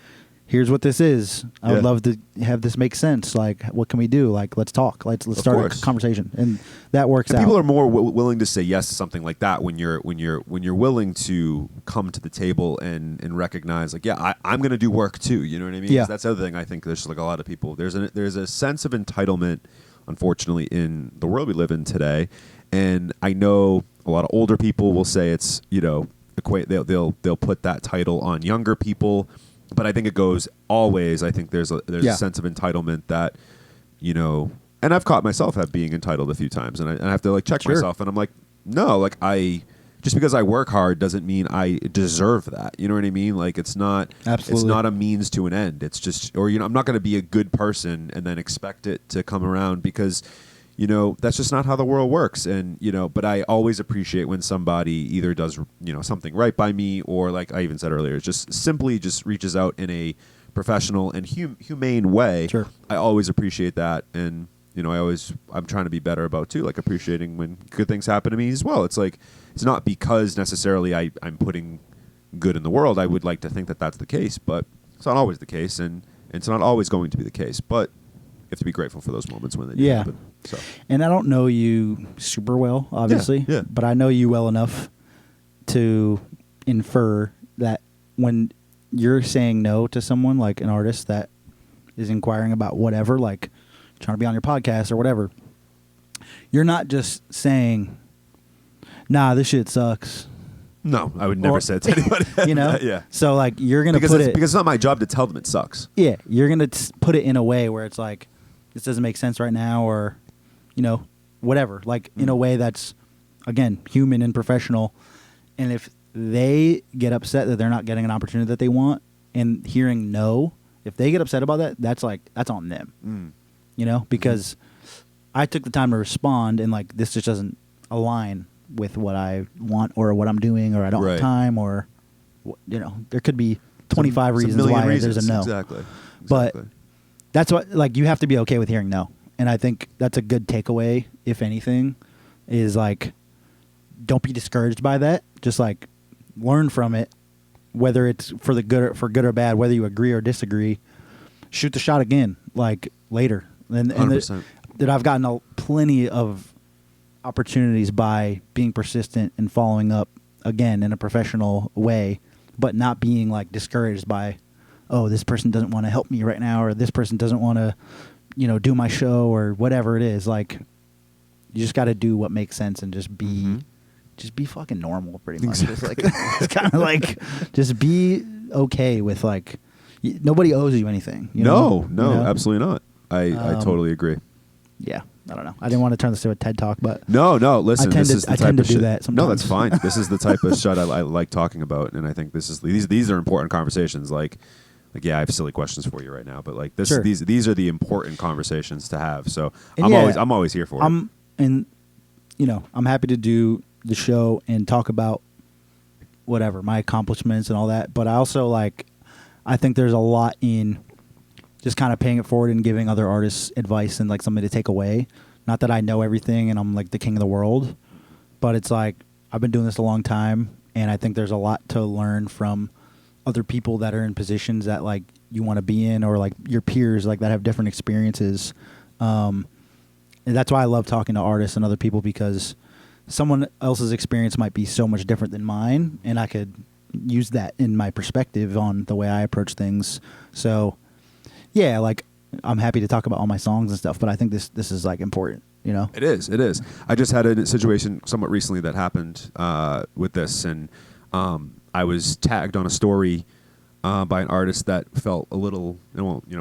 here's what this is. I would Yeah. love to have this make sense. Like, what can we do? Like, let's talk. Let's start course. a conversation, and that works And out. people are more willing to say yes to something like that when you're willing to come to the table and recognize, like, I'm going to do work too. You know what I mean? Yeah. 'Cause that's the other thing. I think there's like a lot of people. There's a sense of entitlement, unfortunately, in the world we live in today. And I know a lot of older people will say it's, you know, they'll put that title on younger people. But I think it goes always. I think there's a sense of entitlement that, you know, and I've caught myself being entitled a few times, and I have to like check myself, and I'm like, no, like just because I work hard doesn't mean I deserve that. You know what I mean? Like, it's not Absolutely. It's not a means to an end. It's just, or, you know, I'm not going to be a good person and then expect it to come around because, you know, that's just not how the world works. And, you know, but I always appreciate when somebody either does, you know, something right by me, or, like I even said earlier, just simply just reaches out in a professional and humane way. Sure. I always appreciate that. And, you know, I'm trying to be better about too, like appreciating when good things happen to me as well. It's like, it's not because necessarily I'm putting good in the world. I would like to think that that's the case, but it's not always the case. And it's not always going to be the case, but you have to be grateful for those moments when they do happen. So. And I don't know you super well, obviously, Yeah. but I know you well enough to infer that when you're saying no to someone, like an artist that is inquiring about whatever, like trying to be on your podcast or whatever, you're not just saying, nah, this shit sucks. No, I would never say it to anybody. You know? Yeah. So, like, you're going to Because put it's, it... because it's not my job to tell them it sucks. Yeah, you're going to put it in a way where it's like, this doesn't make sense right now, or, you know, whatever. Like, in a way that's, again, human and professional. And if they get upset that they're not getting an opportunity that they want, and hearing no, if they get upset about that, that's on them. You know? Because I took the time to respond, and, like, this just doesn't align with what I want or what I'm doing, or I don't have time, or, you know, there could be 25 reasons why there's a no. Exactly. But that's what, like, you have to be okay with hearing no. And I think that's a good takeaway, if anything, is like, don't be discouraged by that. Just like learn from it, whether it's for good or bad, whether you agree or disagree. Shoot the shot again, like later. And 100%. that I've gotten plenty of opportunities by being persistent and following up again in a professional way, but not being like discouraged by, oh, this person doesn't want to help me right now, or this person doesn't want to, you know, do my show, or whatever it is. Like, you just got to do what makes sense and just be fucking normal, pretty much. Exactly. It's like, it's kind of like, just be okay with, like, nobody owes you anything. You know? No, You know? absolutely not. I totally agree. Yeah, I don't know. I didn't want to turn this to a TED Talk, but No. Listen, I this is the type tend to of do shit. that No, that's sometimes. fine. This is the type of shit I like talking about, and I think these are important conversations. Like, yeah, I have silly questions for you right now, but like Sure. these are the important conversations to have. So And I'm always here for it. And you know, I'm happy to do the show and talk about whatever my accomplishments and all that. But I also I think there's a lot in just kind of paying it forward and giving other artists advice and like something to take away. Not that I know everything and I'm like the king of the world, but it's like I've been doing this a long time, and I think there's a lot to learn from other people that are in positions that like you want to be in, or like your peers like that have different experiences. And that's why I love talking to artists and other people, because someone else's experience might be so much different than mine, and I could use that in my perspective on the way I approach things. So, yeah, like I'm happy to talk about all my songs and stuff, but I think this is like important, you know? It is. I just had a situation somewhat recently that happened with this, and I was tagged on a story by an artist that felt a little,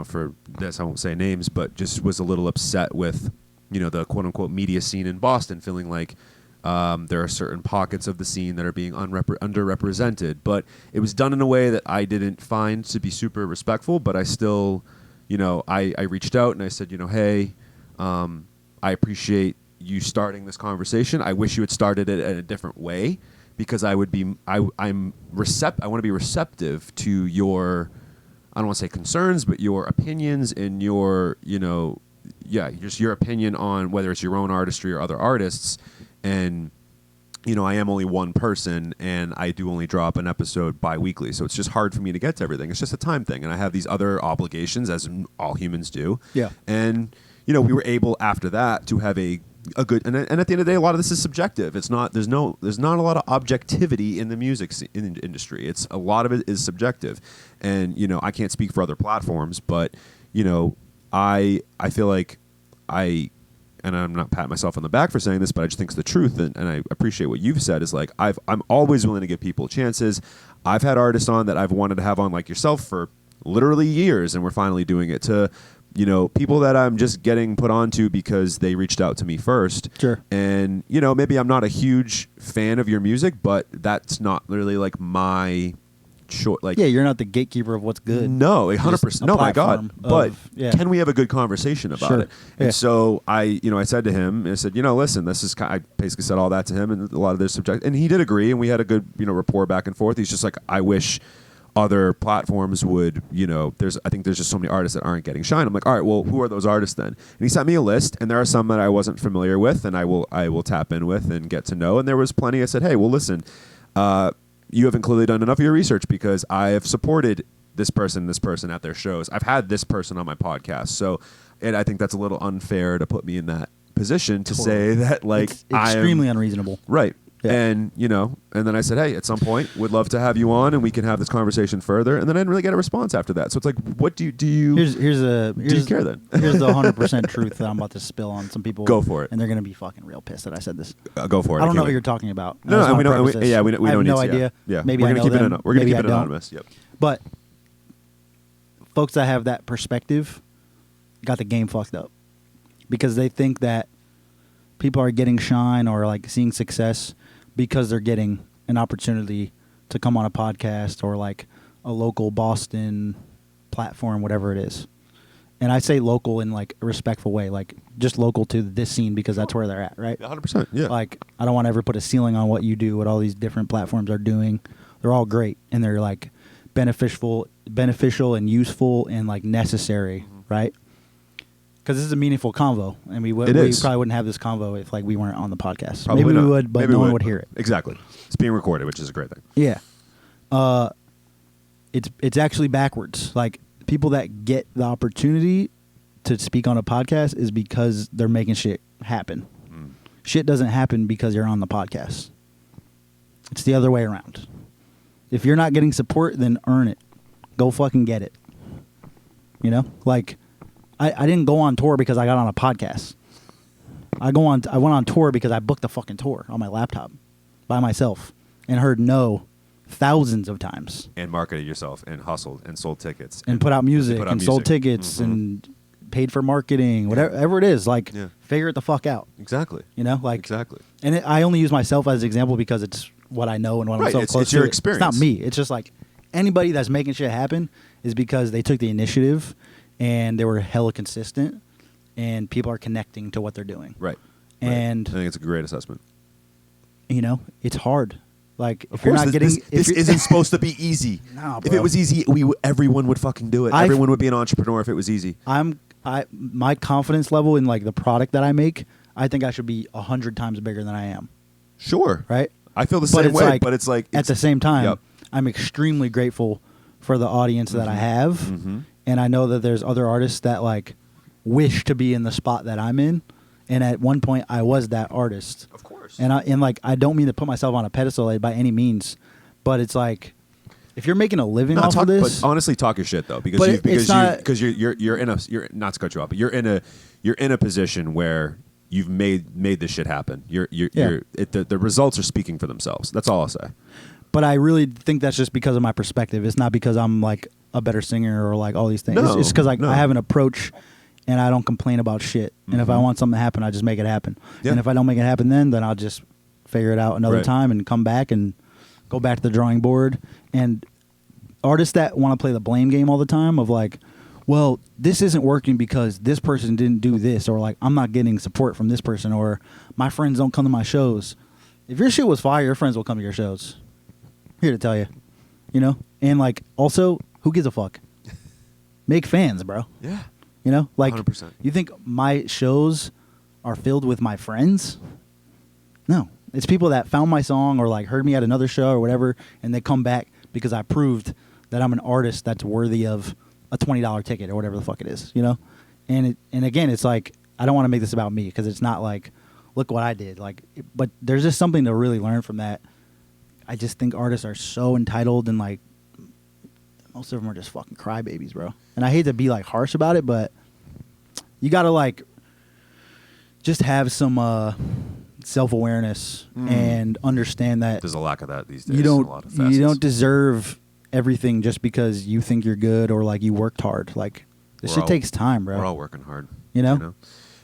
for this I won't say names, but just was a little upset with, the quote unquote media scene in Boston, feeling like there are certain pockets of the scene that are being underrepresented. But it was done in a way that I didn't find to be super respectful, but I still, I reached out and I said, hey, I appreciate you starting this conversation. I wish you had started it in a different way, because I want to be receptive to your, I don't want to say concerns, but your opinions and your, just your opinion on whether it's your own artistry or other artists. And, I am only one person, and I do only drop an episode bi-weekly. So it's just hard for me to get to everything. It's just a time thing. And I have these other obligations, as all humans do. Yeah. And, we were able after that to have a good, and at the end of the day, a lot of this is subjective. It's not, there's not a lot of objectivity in the music industry. It's a lot of it is subjective. And, I can't speak for other platforms, but, I feel like and I'm not patting myself on the back for saying this, but I just think it's the truth, and I appreciate what you've said, is like, I'm always willing to give people chances. I've had artists on that I've wanted to have on, like yourself, for literally years, and we're finally doing it, to, people that I'm just getting put onto because they reached out to me first. Sure. And, maybe I'm not a huge fan of your music, but that's not really like my short, like, you're not the gatekeeper of what's good. No, 100%. No, my God. But can we have a good conversation about it? And so I said to him, I said, listen, this is I basically said all that to him, and a lot of their subject, and he did agree, and we had a good, rapport back and forth. He's just like, I wish other platforms would, I think there's just so many artists that aren't getting shine. I'm like, all right, well, who are those artists then? And he sent me a list, and there are some that I wasn't familiar with, and I will tap in with and get to know. And there was plenty. I said, hey, well, listen, you haven't clearly done enough of your research, because I have supported this person at their shows. I've had this person on my podcast. So, and I think that's a little unfair to put me in that position to say that, like, it's extremely unreasonable. Right. Yeah. And, and then I said, hey, at some point, would love to have you on, and we can have this conversation further. And then I didn't really get a response after that. So it's like, what do you do you care then? Here's the 100% truth that I'm about to spill on some people. Go for it. And they're going to be fucking real pissed that I said this. Go for it. I don't know what you're talking about. No, we don't. We I don't have need no to. idea. Yeah. Maybe we're I gonna know keep them. it. We're going to keep it I don't. anonymous. Yep. But folks that have that perspective got the game fucked up, because they think that people are getting shine or like seeing success because they're getting an opportunity to come on a podcast or like a local Boston platform, whatever it is. And I say local in like a respectful way, like just local to this scene, because that's where they're at, right? 100%. Yeah. Like, I don't want to ever put a ceiling on what you do, what all these different platforms are doing. They're all great, and they're like beneficial and useful and like necessary, right? Because this is a meaningful convo, and we probably wouldn't have this convo if like we weren't on the podcast. Probably Maybe not. we would, but Maybe no we one would hear it. Exactly. It's being recorded, which is a great thing. Yeah. It's actually backwards. Like, people that get the opportunity to speak on a podcast is because they're making shit happen. Shit doesn't happen because you're on the podcast. It's the other way around. If you're not getting support, then earn it. Go fucking get it. Like, I didn't go on tour because I got on a podcast. I went on tour because I booked the fucking tour on my laptop by myself and heard no thousands of times. And marketed yourself and hustled and sold tickets. And put out music and sold tickets and paid for marketing, whatever it is. Like, figure it the fuck out. Exactly. Like, exactly. And I only use myself as an example because it's what I know and what I'm so close to. It's your experience. It's not me. It's just like, anybody that's making shit happen is because they took the initiative and they were hella consistent, and people are connecting to what they're doing. Right. And I think it's a great assessment. It's hard. Like, if you're not getting, this isn't supposed to be easy. No, bro. If it was easy, everyone would fucking do it. Everyone would be an entrepreneur if it was easy. My confidence level in like the product that I make, I think I should be 100 times bigger than I am. Sure. Right. I feel the same way, but it's like at the same time, I'm extremely grateful for the audience that I have, and I know that there's other artists that like wish to be in the spot that I'm in, and at one point I was that artist. Of course. And I don't mean to put myself on a pedestal by any means, but it's like if you're making a living No, off of this, but honestly, talk your shit though, because But it's not- you're in a you're not to cut you off, but you're in a position where you've made this shit happen. The results are speaking for themselves. That's all I'll say. but I really think that's just because of my perspective. It's not because I'm like a better singer or like all these things. No, it's because like no. I have an approach, and I don't complain about shit. And if I want something to happen, I just make it happen. Yeah. And if I don't make it happen, then I'll just figure it out another Right. time and come back and go back to the drawing board. And artists that want to play the blame game all the time of like, well, this isn't working because this person didn't do this, or like I'm not getting support from this person, or my friends don't come to my shows. If your shit was fire, your friends will come to your shows. Here to tell you, you know? And like also, who gives a fuck? Make fans, bro. Yeah. You know? Like 100%. you think my shows are filled with my friends? No. It's people that found my song or like heard me at another show or whatever, and they come back because I proved that I'm an artist that's worthy of a $20 ticket or whatever the fuck it is, you know? And again, it's like I don't want to make this about me because it's not like look what I did. Like but there's just something to really learn from that. I just think artists are so entitled, and like most of them are just fucking crybabies, bro. And I hate to be like harsh about it, but you got to like just have some self-awareness and understand that There's a lack of that these days. you in a lot of facets. don't deserve everything just because you think you're good or like you worked hard. Like this shit takes time, bro. We're all working hard. You know?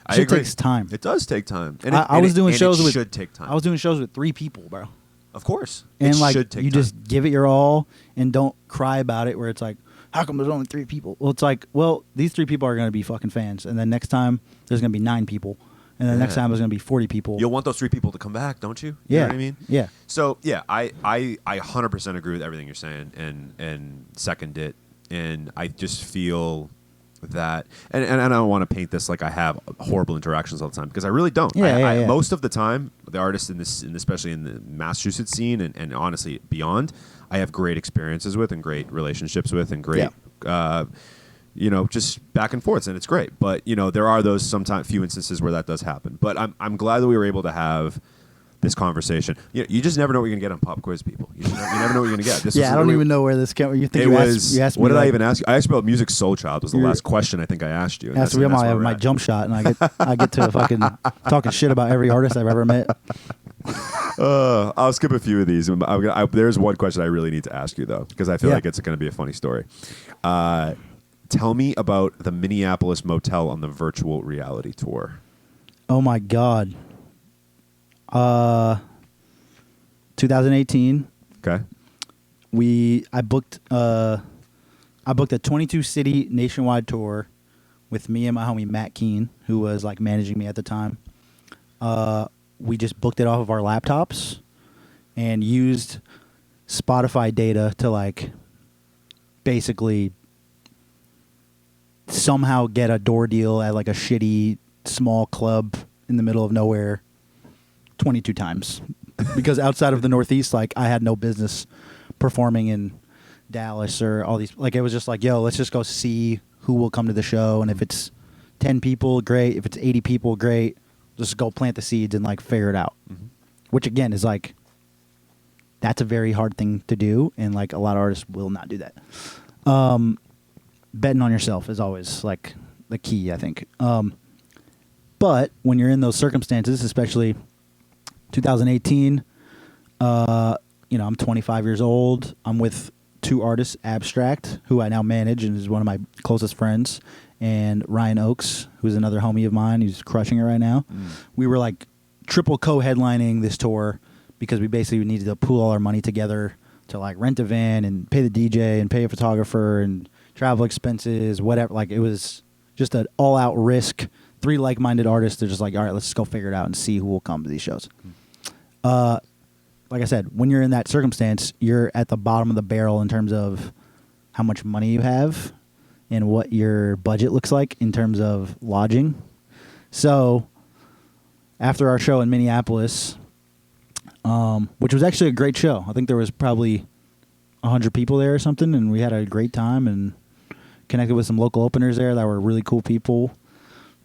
I Shit agree. takes time. It does take time. And I was doing shows it with should take time. I was doing shows with 3 people, bro. Of course. And it like should take you time. just give it your all and don't cry about it where it's like, how come there's only 3 people? Well, it's like, well, these 3 people are going to be fucking fans, and then next time there's going to be 9 people, and then next Yeah. time there's going to be 40 people. You'll want those 3 people to come back, don't you? Yeah. You know what I mean? Yeah. So yeah, I 100% agree with everything you're saying and second it. And I just feel that and I don't want to paint this like I have horrible interactions all the time, because I really don't. Yeah. Most of the time, the artists in this, especially in the Massachusetts scene and honestly beyond, I have great experiences with and great relationships with and great just back and forth, and it's great. But there are those sometimes few instances where that does happen. But I'm glad that we were able to have this conversation. You just never know what you're gonna get on pop quiz, people. You never know what you're gonna get. This I don't even know where this came. You think it you was. asked me What did I like- even ask you? I asked you about Musiq Soulchild. Was the You're- last question I think I asked you. and Yeah, so that's we might where have we're my at. jump shot, and I get to fucking talking shit about every artist I've ever met. I'll skip a few of these. There's one question I really need to ask you though, because I feel like it's going to be a funny story. Tell me about the Minneapolis motel on the virtual reality tour. Oh my god. 2018. Okay. I booked a 22 city nationwide tour with me and my homie Matt Keene, who was like managing me at the time. We just booked it off of our laptops and used Spotify data to like basically somehow get a door deal at like a shitty small club in the middle of nowhere 22 times. Because outside of the Northeast, like I had no business performing in Dallas or all these. Like it was just like, yo, let's just go see who will come to the show, and if it's 10 people, great. If it's 80 people, great. Just go plant the seeds and like figure it out. Mm-hmm. Which again is like, that's a very hard thing to do, and like a lot of artists will not do that. Betting on yourself is always like the key, I think. But when you're in those circumstances, especially 2018, I'm 25 years old. I'm with 2 artists, Abstract, who I now manage and is one of my closest friends, and Ryan Oakes, who's another homie of mine. He's crushing it right now. We were like triple co-headlining this tour because we basically needed to pool all our money together to like rent a van and pay the DJ and pay a photographer and travel expenses, whatever. Like it was just an all-out risk. 3 like-minded artists. They're just like, all right, let's just go figure it out and see who will come to these shows. Like I said, when you're in that circumstance, you're at the bottom of the barrel in terms of how much money you have and what your budget looks like in terms of lodging. So after our show in Minneapolis, which was actually a great show, I think there was probably 100 people there or something, and we had a great time and connected with some local openers there that were really cool people.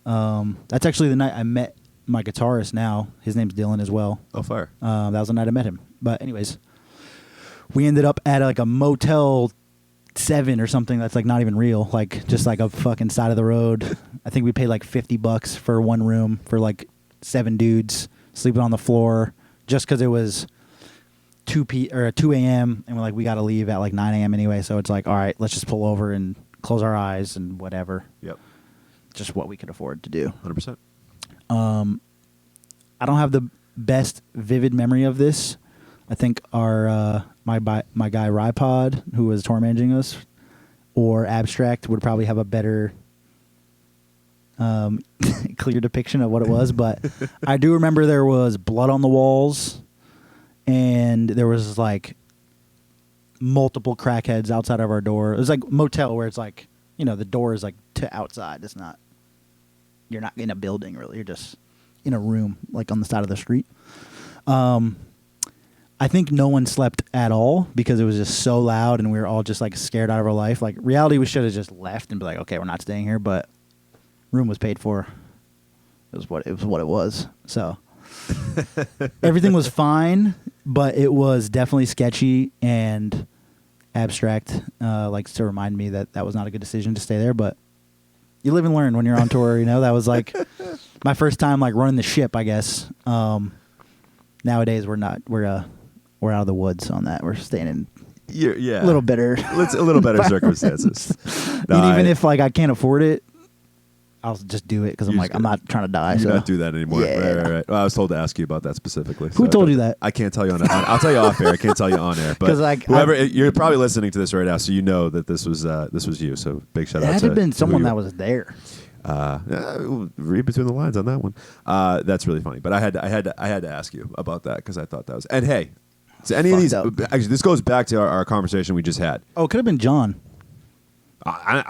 That's actually the night I met my guitarist now. His name's Dylan as well. Oh, fire. That was the night I met him. But anyways, we ended up at like a Motel 7 or something that's like not even real, like just like a fucking side of the road. I think we paid like $50 for one room for like 7 dudes sleeping on the floor just because it was 2 a.m. and we're like, we got to leave at like 9 a.m. anyway. So it's like, all right, let's just pull over and close our eyes and whatever. Yep. Just what we could afford to do. 100%. I don't have the best vivid memory of this. I think our my guy Rypod, who was tour managing us, or Abstract would probably have a better clear depiction of what it was. But I do remember there was blood on the walls, and there was like multiple crackheads outside of our door. It was like motel where it's like, you know, the door is like to outside. It's not, you're not in a building really. You're just in a room like on the side of the street. I think no one slept at all because it was just so loud and we were all just like scared out of our life. Like reality, we should have just left and be like, okay, we're not staying here, but room was paid for. It was what it was. So everything was fine, but it was definitely sketchy, and Abstract likes to remind me that that was not a good decision to stay there, but you live and learn when you're on tour, you know. That was like my first time like running the ship, I guess. Nowadays we're out of the woods on that. We're staying in a little better. It's a little better circumstances. And even if like I can't afford it, I'll just do it because I'm like, I'm not trying to die. You so not do that anymore. Yeah. Right. Well, I was told to ask you about that specifically. Who told you that? I can't tell you on. I'll tell you off air. I can't tell you on air. But like, whoever you're probably listening to this right now, so you know that this was you. So big shout out. It had to have been someone that was. was there. Read between the lines on that one. That's really funny. But I had to ask you about that because I thought that was. And hey, so any of these actually, this goes back to our conversation we just had. Oh, it could have been John.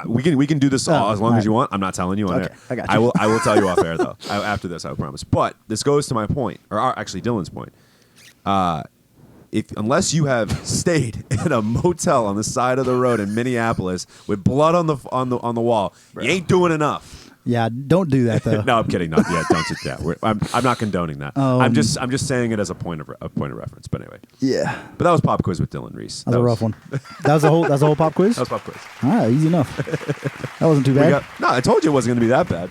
We can do this as long as you want. I'm not telling you on air. I got you. I will tell you off air though. After this, I promise. But this goes to my point, or actually Dylan's point. Unless you have stayed in a motel on the side of the road in Minneapolis with blood on the wall, Bro. You ain't doing enough. Yeah, don't do that though. No, I'm kidding. Don't do that. I'm not condoning that. I'm just saying it as a point of reference. But anyway. Yeah. But that was pop quiz with Dylan Reese. That was a rough one. That was the whole pop quiz. That was pop quiz. All right, easy enough. That wasn't too bad. I told you it wasn't going to be that bad.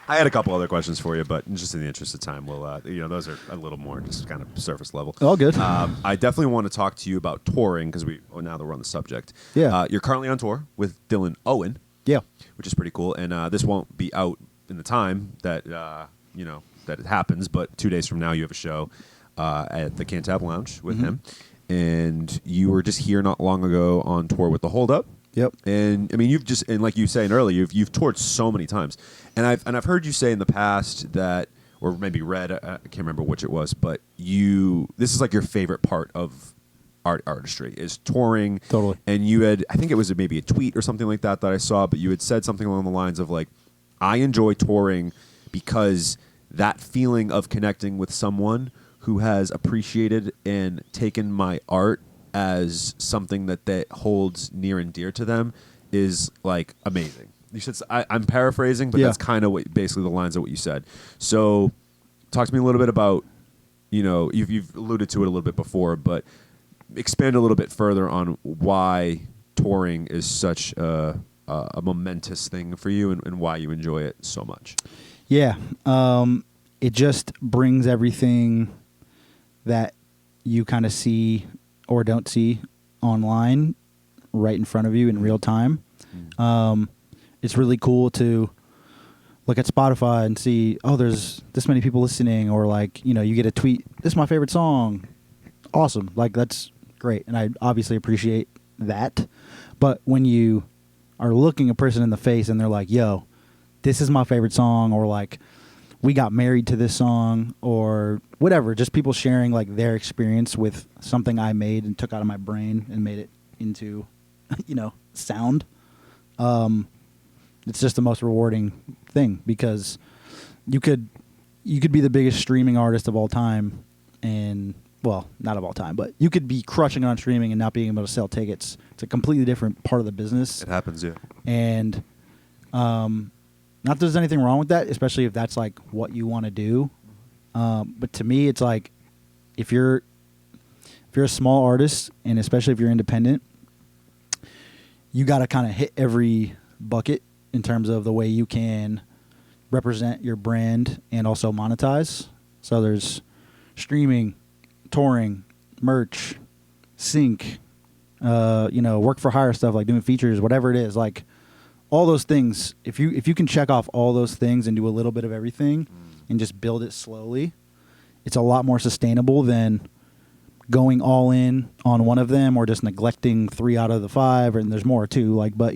I had a couple other questions for you, but just in the interest of time, we'll those are a little more just kind of surface level. All good. I definitely want to talk to you about touring because now that we're on the subject. Yeah. You're currently on tour with Dylan Owen. Yeah. Which is pretty cool, and this won't be out in the time that that it happens. But 2 days from now, you have a show at the Cantab Lounge with him, and you were just here not long ago on tour with the Hold Up. Yep. And I mean, and like you were saying earlier, you've toured so many times, and I've heard you say in the past that, or maybe read, I can't remember which it was, but this is like your favorite part of artistry is touring. Totally. And you had, I think it was maybe a tweet or something like that I saw, but you had said something along the lines of like, I enjoy touring because that feeling of connecting with someone who has appreciated and taken my art as something that holds near and dear to them is like amazing. You said, I'm paraphrasing, but that's kind of basically the lines of what you said. So talk to me a little bit about, you've alluded to it a little bit before, but expand a little bit further on why touring is such a momentous thing for you and why you enjoy it so much. Yeah. It just brings everything that you kind of see or don't see online right in front of you in real time. It's really cool to look at Spotify and see, oh, there's this many people listening, or like, you get a tweet, this is my favorite song. Awesome. Like, that's great. And I obviously appreciate that. But when you are looking a person in the face and they're like, yo, this is my favorite song, or like, we got married to this song, or whatever, just people sharing like their experience with something I made and took out of my brain and made it into, sound. It's just the most rewarding thing, because you could be the biggest streaming artist of all time, and well, not of all time, but you could be crushing on streaming and not being able to sell tickets. It's a completely different part of the business. It happens, yeah. And not that there's anything wrong with that, especially if that's like what you want to do. But to me, it's like if if you're a small artist, and especially if you're independent, you got to kind of hit every bucket in terms of the way you can represent your brand and also monetize. So there's streaming, touring, merch, sync, work for hire stuff like doing features, whatever it is, like all those things. If you can check off all those things and do a little bit of everything and just build it slowly, it's a lot more sustainable than going all in on one of them or just neglecting 3 out of the 5, and there's more too. Like, but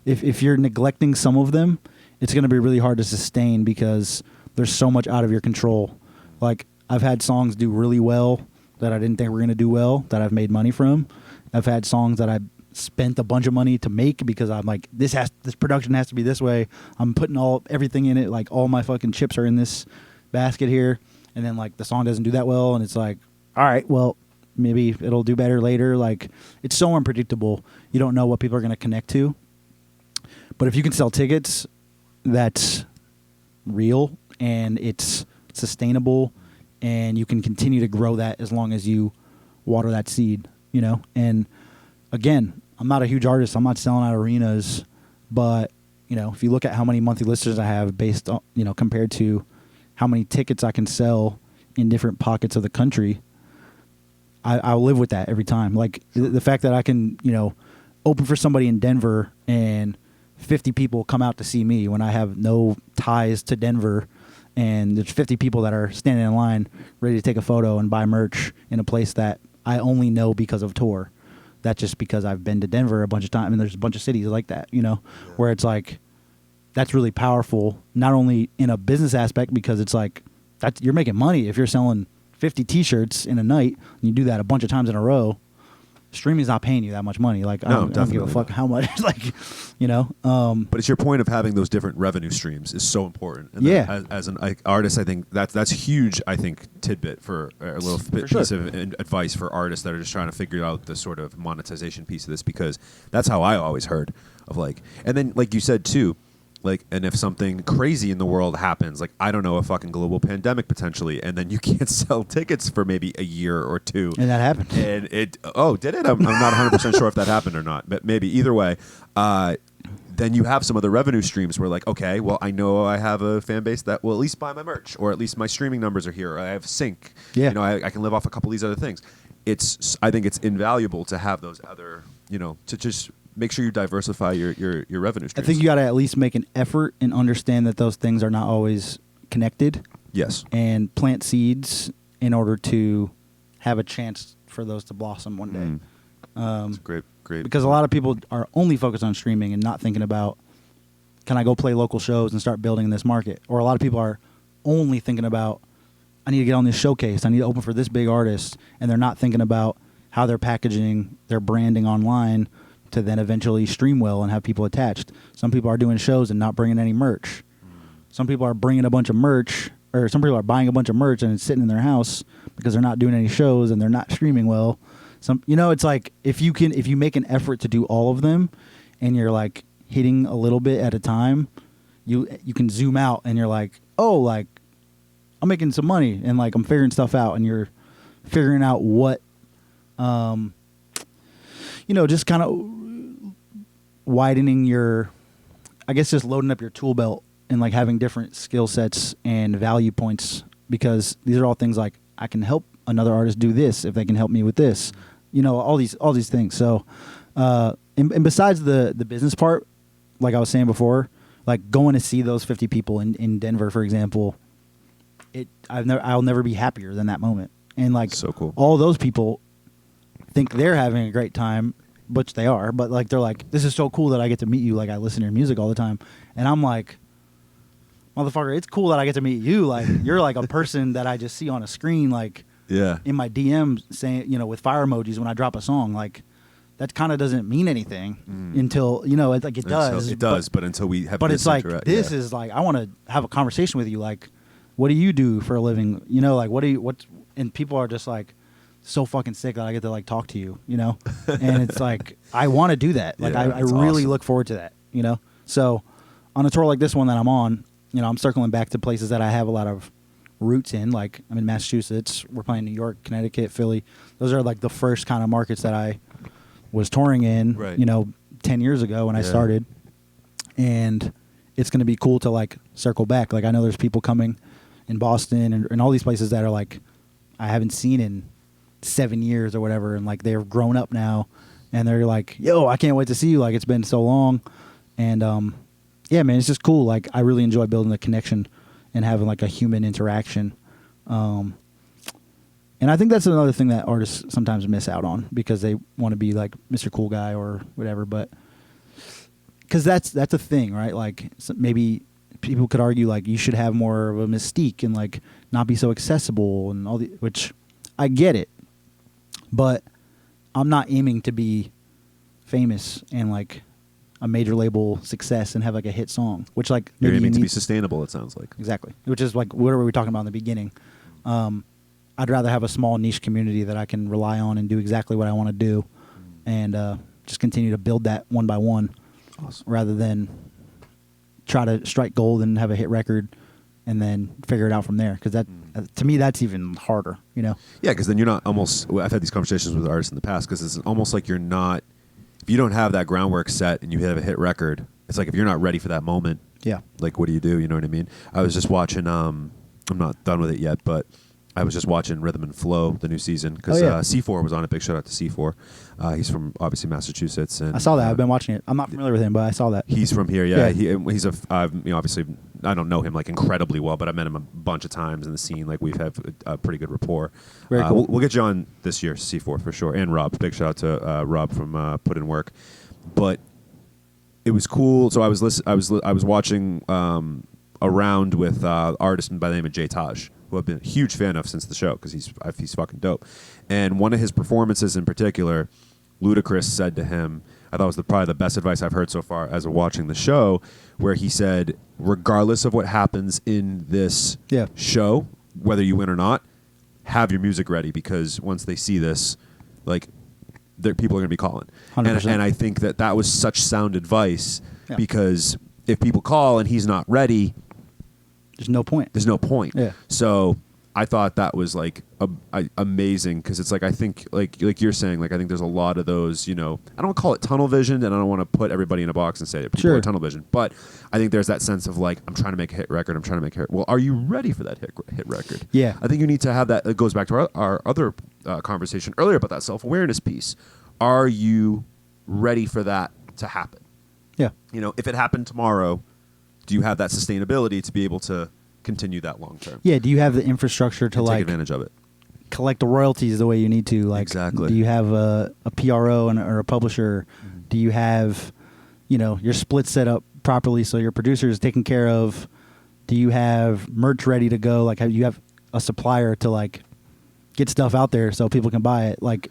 if you're neglecting some of them, it's going to be really hard to sustain because there's so much out of your control. Like, I've had songs do really well that I didn't think were going to do well that I've made money from. I've had songs that I spent a bunch of money to make because I'm like, this production has to be this way. I'm putting everything in it. Like, all my fucking chips are in this basket here. And then like the song doesn't do that well, and it's like, all right, well, maybe it'll do better later. Like, it's so unpredictable. You don't know what people are going to connect to. But if you can sell tickets, that's real and it's sustainable, and you can continue to grow that as long as you water that seed, And again, I'm not a huge artist. I'm not selling out arenas, but if you look at how many monthly listeners I have based on, compared to how many tickets I can sell in different pockets of the country, I'll live with that every time. Like, the fact that I can, open for somebody in Denver and 50 people come out to see me when I have no ties to Denver, and there's 50 people that are standing in line ready to take a photo and buy merch in a place that I only know because of tour. That's just because I've been to Denver a bunch of times, and there's a bunch of cities like that, where it's like, that's really powerful, not only in a business aspect, because it's like, you're making money if you're selling 50 T-shirts in a night, and you do that a bunch of times in a row. Streaming's not paying you that much money. Like, I don't give a fuck how much. Like, But it's your point of having those different revenue streams is so important. And as an artist, I think that's huge. I think tidbit for a little piece of advice for artists that are just trying to figure out the sort of monetization piece of this, because that's how I always heard of, like, and then like you said too. Like, and if something crazy in the world happens, like, I don't know, a fucking global pandemic potentially, and then you can't sell tickets for maybe a year or two. And that happened. And did it? I'm not 100% sure if that happened or not, but maybe either way. Then you have some other revenue streams where, like, okay, well, I know I have a fan base that will at least buy my merch, or at least my streaming numbers are here, or I have sync. Yeah. I can live off a couple of these other things. I think it's invaluable to have those other, to just make sure you diversify your revenue streams. I think you got to at least make an effort and understand that those things are not always connected. Yes. And plant seeds in order to have a chance for those to blossom one day. That's great. Because a lot of people are only focused on streaming and not thinking about, can I go play local shows and start building this market? Or a lot of people are only thinking about, I need to get on this showcase. I need to open for this big artist. And they're not thinking about how they're packaging their branding online to then eventually stream well and have people attached. Some people are doing shows and not bringing any merch. Some people are bringing a bunch of merch, or some people are buying a bunch of merch and it's sitting in their house because they're not doing any shows and they're not streaming well. It's like, if you make an effort to do all of them and you're like hitting a little bit at a time, you can zoom out and you're like, oh, like, I'm making some money and like I'm figuring stuff out, and you're figuring out what just kind of widening just loading up your tool belt and like having different skill sets and value points, because these are all things like, I can help another artist do this if they can help me with this, all these things. So, and besides the business part, like I was saying before, like going to see those 50 people in Denver, for example, I'll never be happier than that moment. And like, so cool. All those people think they're having a great time, which they are, but like, they're like, this is so cool that I get to meet you. Like, I listen to your music all the time. And I'm like, motherfucker, it's cool that I get to meet you. Like, you're like a person that I just see on a screen, like, in my DM saying, with fire emojis when I drop a song. Like, that kind of doesn't mean anything until, it's like, it does. It does, but until we have But it's like, this is like, I want to have a conversation with you. Like, what do you do for a living? And people are just like, so fucking sick that I get to like talk to you, and it's like, I want to do that. Like, I really look forward to that, So on a tour like this one that I'm on, I'm circling back to places that I have a lot of roots in. Like, I'm in Massachusetts. We're playing New York, Connecticut, Philly. Those are like the first kind of markets that I was touring in, Right. 10 years ago when I started. And it's going to be cool to like circle back. Like, I know there's people coming in Boston and all these places that are like, I haven't seen in 7 years or whatever. And like, they're grown up now and they're like, yo, I can't wait to see you. Like, it's been so long. And, yeah, man, it's just cool. Like, I really enjoy building the connection and having like a human interaction. And I think that's another thing that artists sometimes miss out on because they want to be like Mr. Cool Guy or whatever. But because that's a thing, right? Like, maybe people could argue like you should have more of a mystique and like not be so accessible and all the, which I get it, but I'm not aiming to be famous and like a major label success and have like a hit song, which like You're maybe aiming to need- be sustainable, it sounds like. Exactly. Which is like what were we talking about in the beginning? I'd rather have a small niche community that I can rely on and do exactly what I want to do, and just continue to build that one by one, rather than try to strike gold and have a hit record and then figure it out from there. Because that, to me, that's even harder. Yeah, because then you're not almost. I've had these conversations with artists in the past because it's almost like you're not. If you don't have that groundwork set and you have a hit record, it's like if you're not ready for that moment. Yeah. Like, what do you do? You know what I mean? I was just watching. I'm not done with it yet, but I was just watching Rhythm and Flow, the new season, because C4 was on it. Big shout out to C4. He's from obviously Massachusetts. And I saw that. I've been watching it. I'm not familiar with him, but I saw that. He's from here. Yeah, Yeah. He's a. Obviously, I don't know him like incredibly well, but I met him a bunch of times in the scene. Like, we've had a pretty good rapport. Very cool. We'll get you on this year, C4 for sure, and Rob. Big shout out to Rob from Put In Work. But it was cool. So I was watching around with artist by the name of Jay Taj, who I've been a huge fan of since the show because he's fucking dope. And one of his performances in particular, Ludacris said to him, I thought was probably the best advice I've heard so far as of watching the show, where he said, regardless of what happens in this show, whether you win or not, have your music ready, because once they see this, like, people are going to be calling. 100%. And I think that was such sound advice, because if people call and he's not ready, There's no point. there's no point. Yeah. So I thought that was like amazing, because it's like, I think like you're saying, like, I think there's a lot of those, I don't want to call it tunnel vision, and I don't want to put everybody in a box and say that people are tunnel vision, but I think there's that sense of like, I'm trying to make a hit record. Well, are you ready for that hit record? Yeah. I think you need to have that. It goes back to our other conversation earlier about that self-awareness piece. Are you ready for that to happen? Yeah. If it happened tomorrow, do you have that sustainability to be able to continue that long term? Yeah. Do you have the infrastructure to Take like advantage of it. collect the royalties the way you need to? Like, Exactly. Do you have a PRO or a publisher? Do you have, your split set up properly so your producer is taken care of? Do you have merch ready to go? Like, you have a supplier to like get stuff out there so people can buy it? Like,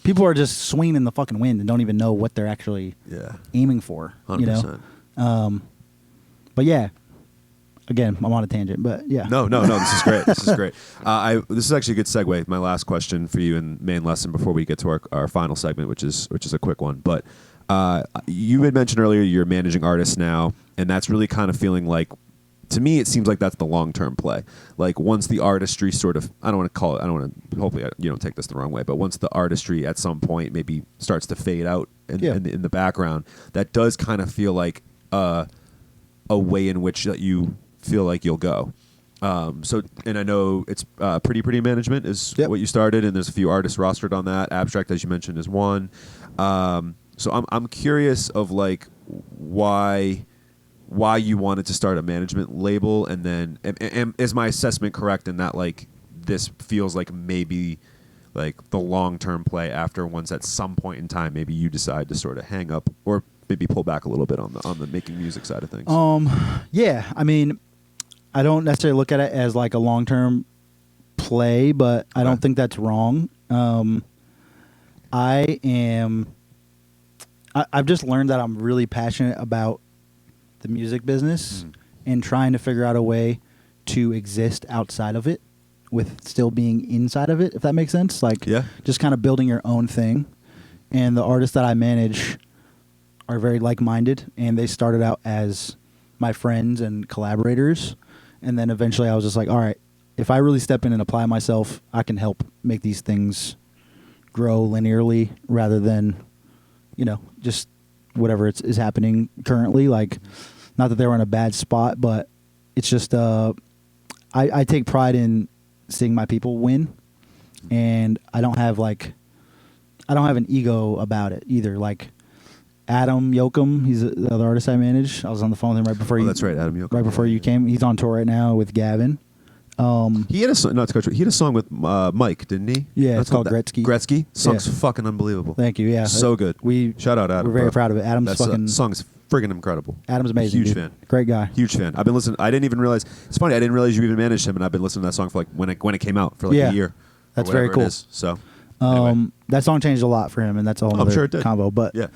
people are just swinging in the fucking wind and don't even know what they're actually aiming for. 100%. But yeah, again, I'm on a tangent, but yeah. No. This is great. This is great. This is actually a good segue. My last question for you and main lesson before we get to our final segment, which is a quick one. But you had mentioned earlier you're managing artists now, and that's really kind of feeling like, to me, it seems like that's the long-term play. Like, once the artistry sort of, hopefully you don't take this the wrong way, but once the artistry at some point maybe starts to fade out in the background, that does kind of feel like a way in which that you feel like you'll go. And I know it's Pretty Management is what you started, and there's a few artists rostered on that. Abstract, as you mentioned, is one. So I'm curious of like why you wanted to start a management label, and then is my assessment correct in that like this feels like maybe like the long-term play after once at some point in time maybe you decide to sort of hang up or maybe pull back a little bit on the making music side of things? Yeah, I mean, I don't necessarily look at it as like a long-term play, but I don't think that's wrong. I've just learned that I'm really passionate about the music business and trying to figure out a way to exist outside of it with still being inside of it, if that makes sense. Like, just kind of building your own thing. And the artists that I manage are very like-minded, and they started out as my friends and collaborators. And then eventually I was just like, all right, if I really step in and apply myself, I can help make these things grow linearly rather than, just whatever is happening currently. Like, not that they were in a bad spot, but it's just I take pride in seeing my people win, and I don't have an ego about it either. Like Adam Yoakum, he's the other artist I manage. I was on the phone with him right before that's right, Adam Yoakum. Right before you came. He's on tour right now with Gavin. He had a song, not to cut you, he had a song with Mike, didn't he? Yeah, That's it's called that- Gretzky. Gretzky. Song's Yeah. fucking unbelievable. Thank you. Yeah, So good. Shout out Adam. We're very bro. proud of it. Adam's That fucking song's friggin' incredible. Adam's amazing. Huge dude. fan. Great guy. Huge fan. I've been listening. I didn't even realize. It's funny. I didn't realize you even managed him, and I've been listening to that song for like when it came out for like Yeah. a year. That's or very whatever it cool. is. So anyway. That song changed a lot for him, and that's a whole I'm other sure it did. combo. But Yeah.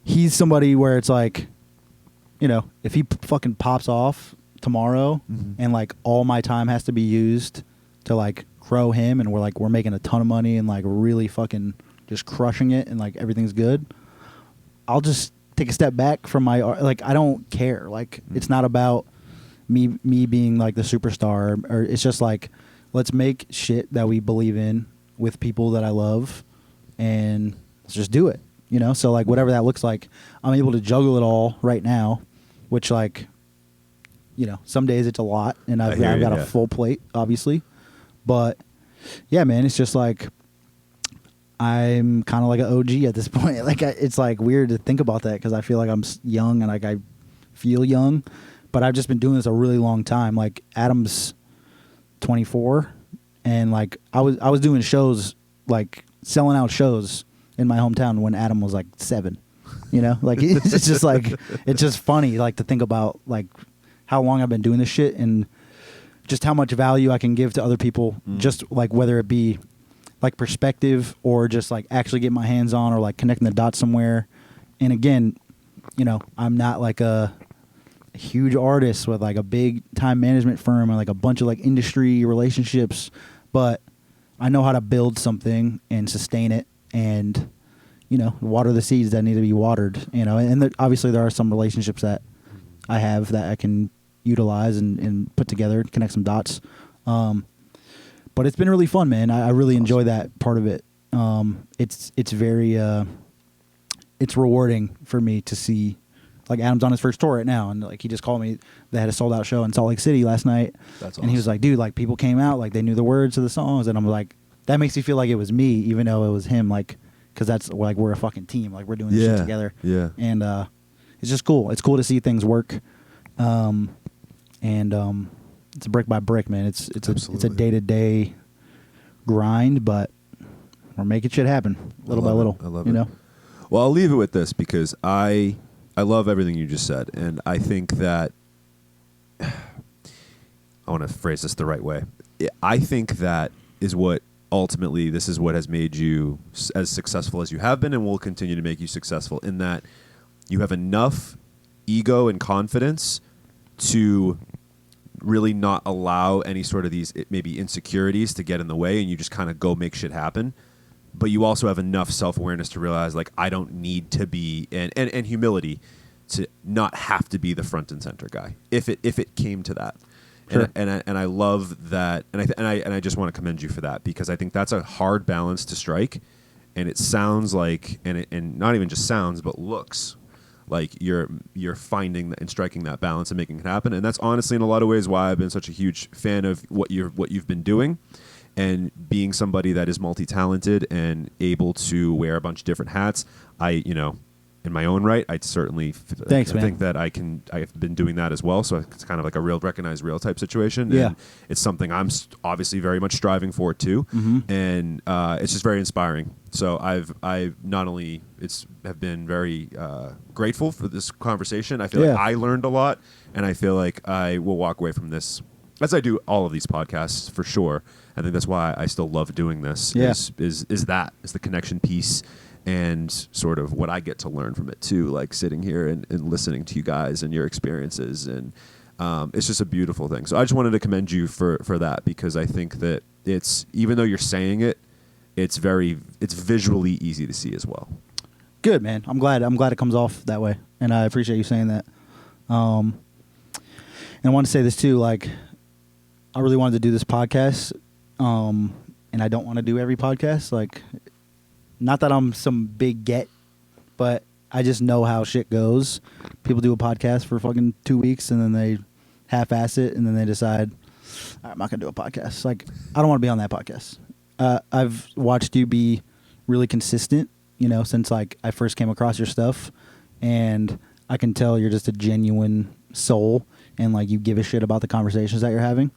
He's somebody where it's like, if he fucking pops off tomorrow, and like all my time has to be used to like grow him, and we're making a ton of money and like really fucking just crushing it, and like everything's good, I'll just take a step back from my art. Like, I don't care. Like, it's not about me being like the superstar, or it's just like, let's make shit that we believe in with people that I love, and let's just do it. So like whatever that looks like, I'm able to juggle it all right now, which like, some days it's a lot, and I've got a full plate, obviously. But yeah, man, it's just like I'm kind of like an OG at this point. Like, it's like weird to think about that because I feel like I'm young and like I feel young, but I've just been doing this a really long time. Like, Adam's 24, and like I was doing shows, like selling out shows in my hometown when Adam was like 7. Like it's just like, it's just funny like to think about like how long I've been doing this shit and just how much value I can give to other people, just like whether it be like perspective or just like actually get my hands on or like connecting the dots somewhere. And again, I'm not like a huge artist with like a big time management firm and like a bunch of like industry relationships, but I know how to build something and sustain it and water the seeds that need to be watered, and obviously there are some relationships that I have that I can utilize and put together, connect some dots, but it's been really fun, man. I really enjoy that part of it. It's very it's rewarding for me to see, like, Adam's on his first tour right now, and like he just called me. They had a sold out show in Salt Lake City last night. That's and he was like, dude, like people came out, like they knew the words to the songs, and I'm like, that makes me feel like it was me, even though it was him, like, because that's like we're a fucking team, like we're doing this shit together. Yeah. And it's just cool. It's cool to see things work, and it's a brick by brick, man. It's a day-to-day grind, but we're making shit happen little by little. I love it. Well, I'll leave it with this because I love everything you just said, and I think that I want to phrase this the right way. I think that is what ultimately this is what has made you as successful as you have been and will continue to make you successful, in that you have enough ego and confidence to really not allow any sort of these maybe insecurities to get in the way, and you just kind of go make shit happen. But you also have enough self-awareness to realize, like, I don't need to be, and humility to not have to be the front and center guy if it came to that. Sure. And I love that, and I just want to commend you for that, because I think that's a hard balance to strike, and it sounds like, and not even just sounds, but looks like you're finding and striking that balance and making it happen. And that's honestly in a lot of ways why I've been such a huge fan of what you've been doing, and being somebody that is multi-talented and able to wear a bunch of different hats. In my own right, I certainly think that I've been doing that as well. So it's kind of like a recognized real type situation. Yeah. And it's something I'm obviously very much striving for too. Mm-hmm. And it's just very inspiring. So I've not only have been very grateful for this conversation. I feel like I learned a lot, and I feel like I will walk away from this, as I do all of these podcasts for sure. I think that's why I still love doing this. Yeah. Is the connection piece. And sort of what I get to learn from it too, like sitting here and listening to you guys and your experiences, and it's just a beautiful thing. So I just wanted to commend you for that, because I think that it's, even though you're saying it, it's visually easy to see as well. Good, man. I'm glad it comes off that way, and I appreciate you saying that. And I want to say this too, like, I really wanted to do this podcast, and I don't want to do every podcast. Like, not that I'm some big get, but I just know how shit goes. People do a podcast for fucking 2 weeks, and then they half-ass it, and then they decide, I'm not going to do a podcast. Like, I don't want to be on that podcast. I've watched you be really consistent, you know, since, like, I first came across your stuff, and I can tell you're just a genuine soul, and, like, you give a shit about the conversations that you're having.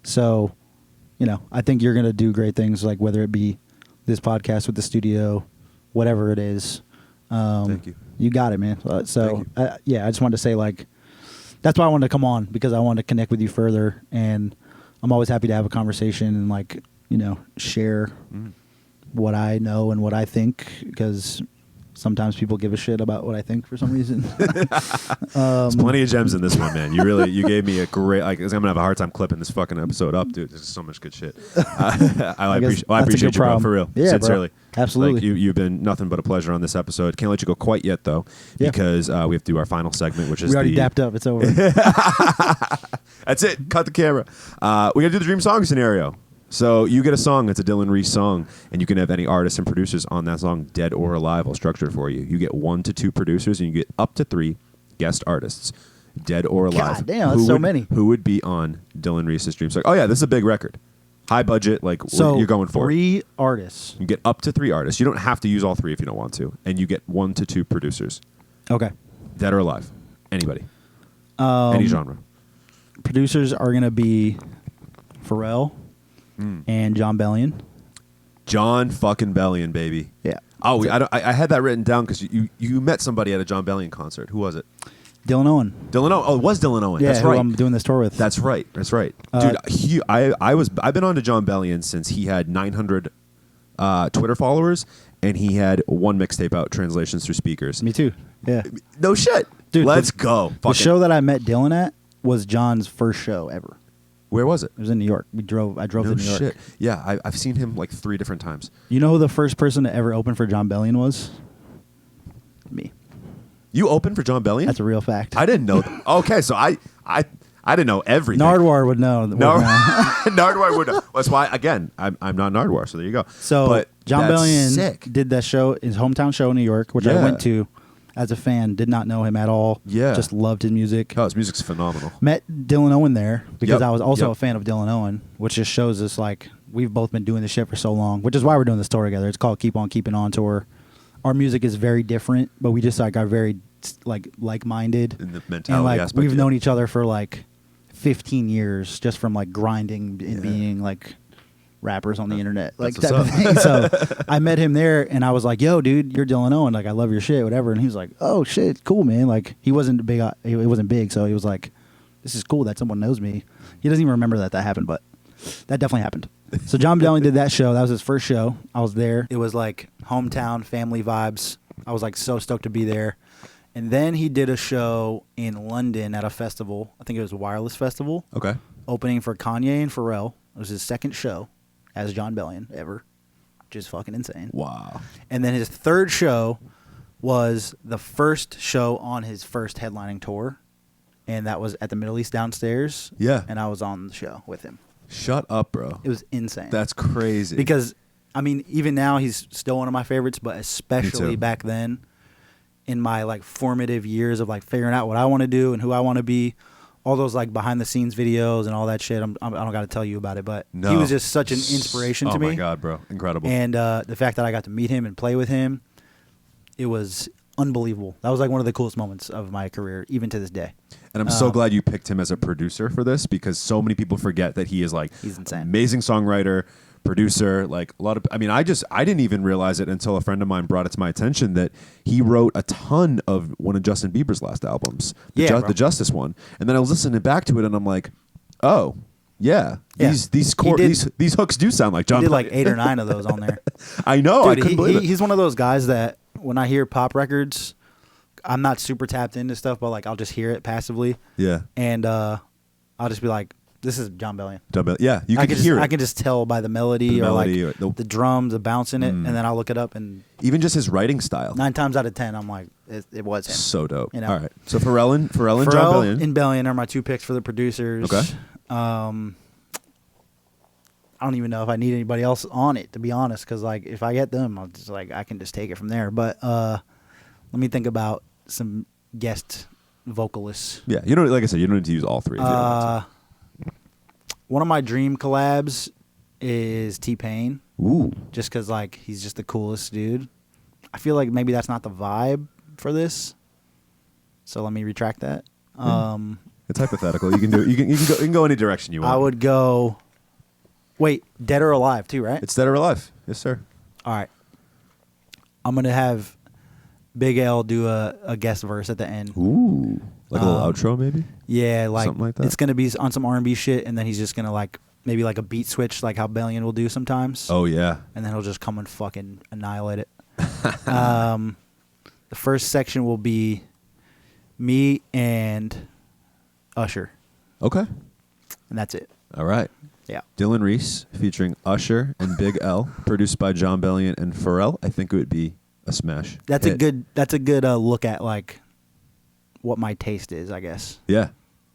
So, you know, I think you're going to do great things, like whether it be this podcast with the studio, whatever it is. Thank you. You got it, man. So, yeah, I just wanted to say, like, that's why I wanted to come on, because I wanted to connect with you further, and I'm always happy to have a conversation and, like, you know, share what I know and what I think, because sometimes people give a shit about what I think for some reason. There's plenty of gems in this one, man. You gave me a great, like, I'm going to have a hard time clipping this fucking episode up, dude. There's so much good shit. I appreciate you, bro, for real. Yeah, sincerely. Bro. Absolutely. Like, you've been nothing but a pleasure on this episode. Can't let you go quite yet, though, because we have to do our final segment, which is we already dapped up. It's over. That's it. Cut the camera. We got to do the dream song scenario. So you get a song that's a Dylan Reese song, and you can have any artists and producers on that song, dead or alive. I'll structure it for you. You get 1 to 2 producers, and you get up to 3 guest artists, dead or alive. God damn, that's so many. Who would be on Dylan Reese's dream song? Oh yeah, this is a big record, high budget. Like, so you're going for 3 artists. You get up to 3 artists. You don't have to use all 3 if you don't want to, and you get 1 to 2 producers, Okay. dead or alive, anybody, any genre. Producers are gonna be Pharrell and Jon Bellion. Jon fucking Bellion, baby. Yeah. Oh, I had that written down because you met somebody at a Jon Bellion concert. Who was it? Dylan Owen. Dylan Owen. Oh, it was Dylan Owen. Yeah, That's who right. I'm doing this tour with. That's right. Dude, I've been on to Jon Bellion since he had 900 Twitter followers, and he had 1 mixtape out, Translations Through Speakers. Me too. Yeah. No shit. Dude, let's go. The show that I met Dylan at was John's first show ever. Where was it? It was in New York. I drove to New York. Shit. Yeah, I've seen him like 3 different times. You know who the first person to ever open for Jon Bellion was? Me. You opened for Jon Bellion? That's a real fact. I didn't know. Okay, so I didn't know everything. Nardwar would know. Nardwar would know. Well, that's why, again, I'm not Nardwar, so there you go. So but Jon Bellion sick. did that show, his hometown show in New York, which I went to as a fan. Did not know him at all. Yeah. Just loved his music. Oh, his music's phenomenal. Met Dylan Owen there because I was also Yep. a fan of Dylan Owen, which just shows us, like, we've both been doing this shit for so long, which is why we're doing this tour together. It's called Keep On Keeping On Tour. Our music is very different, but we just, like, are very, like-minded. In the mentality and, like, aspect. we've known each other for, like, 15 years just from, like, grinding and being, like, rappers on the internet, like, That's type of what's thing. So I met him there, and I was like, "Yo, dude, you're Dylan Owen. Like, I love your shit, whatever." And he was like, "Oh shit, cool, man." Like, he wasn't big. He wasn't big, so he was like, "This is cool that someone knows me." He doesn't even remember that happened, but that definitely happened. So Jon Bellion did that show. That was his first show. I was there. It was like hometown family vibes. I was like so stoked to be there. And then he did a show in London at a festival. I think it was a Wireless Festival. Okay. Opening for Kanye and Pharrell. It was his second show as Jon Bellion ever, which is fucking insane. Wow. And then his third show was the first show on his first headlining tour, and that was at the Middle East Downstairs. Yeah. And I was on the show with him. Shut up, bro. It was insane. That's crazy. Because, I mean, even now he's still one of my favorites, but especially back then in my, like, formative years of, like, figuring out what I want to do and who I want to be. All those, like, behind-the-scenes videos and all that shit, I don't got to tell you about it, but he was just such an inspiration to me. Oh, my God, bro. Incredible. And the fact that I got to meet him and play with him, it was unbelievable. That was, like, one of the coolest moments of my career, even to this day. And I'm so glad you picked him as a producer for this, because so many people forget that he is, like, He's insane. Amazing songwriter, producer, like a lot of, I mean, I didn't even realize it until a friend of mine brought it to my attention that he wrote a ton of one of Justin Bieber's last albums, the Justice one. And then I was listening back to it and I'm like, oh, yeah. These hooks do sound like Jon. He did like 8 or 9 of those on there. I know. Dude, I couldn't believe it. He's one of those guys that when I hear pop records, I'm not super tapped into stuff, but, like, I'll just hear it passively. Yeah. And I'll just be like, this is Jon Bellion. Yeah, you can hear it. I can just tell by the melody, or the drums, the bounce in it, and then I'll look it up, and even just his writing style. 9 times out of 10, I'm like, it was him. So dope. You know? All right. So Pharrell and Jon Bellion. and Bellion are my two picks for the producers. Okay. I don't even know if I need anybody else on it, to be honest, because like if I get them, I'll just like I can just take it from there. But let me think about some guest vocalists. Yeah, you know, like I said, you don't need to use all three. If you don't want One of my dream collabs is T-Pain, to. Ooh. just because like he's just the coolest dude. I feel like maybe that's not the vibe for this, so let me retract that. It's hypothetical. You can do. You can go any direction you want. I would go. Wait, Dead or Alive too, right? It's Dead or Alive. Yes, sir. All right. I'm gonna have Big L do a guest verse at the end. Ooh. Like a little outro, maybe. Yeah, like Something like that? It's gonna be on some R&B shit, and then he's just gonna like maybe like a beat switch, like how Bellion will do sometimes. Oh yeah. And then he'll just come and fucking annihilate it. The first section will be me and Usher, Okay. and that's it. All right. Yeah. Dylan Reese featuring Usher and Big L, produced by Jon Bellion and Pharrell. I think it would be a smash. That's hit. a good. That's a good look at like what my taste is, I guess. Yeah,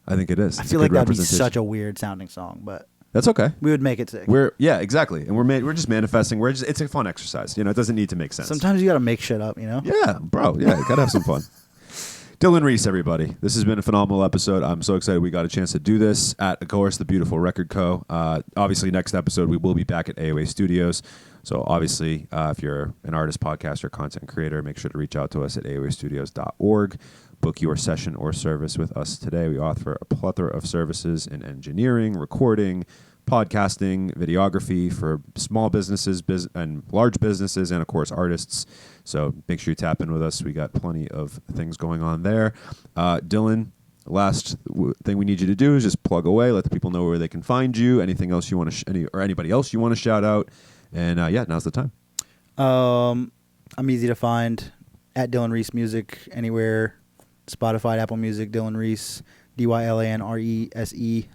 I think it is. I It's feel a like good that'd be representation. such a weird sounding song, but That's okay. we would make it sick. Yeah, exactly. And we're just manifesting. It's a fun exercise. You know, it doesn't need to make sense. Sometimes you gotta make shit up, you know. Yeah, bro. Yeah, you gotta have some fun. Dylan Reese, everybody. This has been a phenomenal episode. I'm so excited we got a chance to do this at, of course, the Beautiful Record Co. Obviously, next episode, we will be back at AOA Studios. So, obviously, if you're an artist, podcaster, content creator, make sure to reach out to us at aoastudios.org. Book your session or service with us today. We offer a plethora of services in engineering, recording, podcasting, videography for small businesses and large businesses, and of course artists. So make sure you tap in with us. We got plenty of things going on there. Dylan, last thing we need you to do is just plug away. Let the people know where they can find you. Anything else you want to or anybody else you want to shout out. And yeah, now's the time. I'm easy to find at Dylan Reese Music anywhere. Spotify, Apple Music, Dylan Reese, DYLANRESE.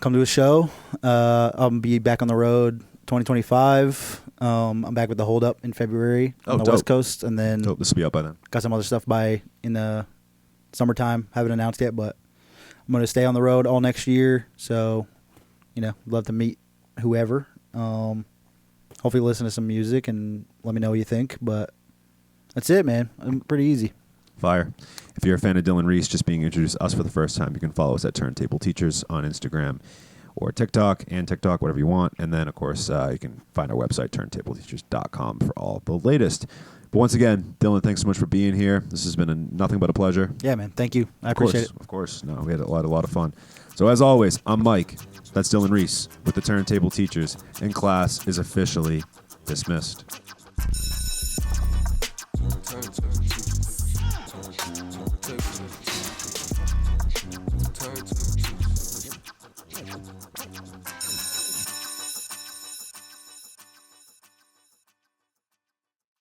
Come to a show. I'll be back on the road 2025. I'm back with the Hold Up in February on the dope. West Coast, and then This will be out by then. got some other stuff in the summertime. Haven't announced yet, but I'm going to stay on the road all next year. So, love to meet whoever. Hopefully listen to some music and let me know what you think. But that's it, man. I'm pretty easy. Fire. If you're a fan of Dylan Reese just being introduced to us for the first time, you can follow us at Turntable Teachers on Instagram or TikTok, whatever you want. And then, of course, you can find our website, turntableteachers.com, for all the latest. But once again, Dylan, thanks so much for being here. This has been nothing but a pleasure. Yeah, man. Thank you. I appreciate it. Of course. No, we had a lot of fun. So as always, I'm Mike. That's Dylan Reese with the Turntable Teachers, and class is officially dismissed. Turn, turn, turn, turn, turn, turn, turn, turn, turn, turn, turn, turn, turn,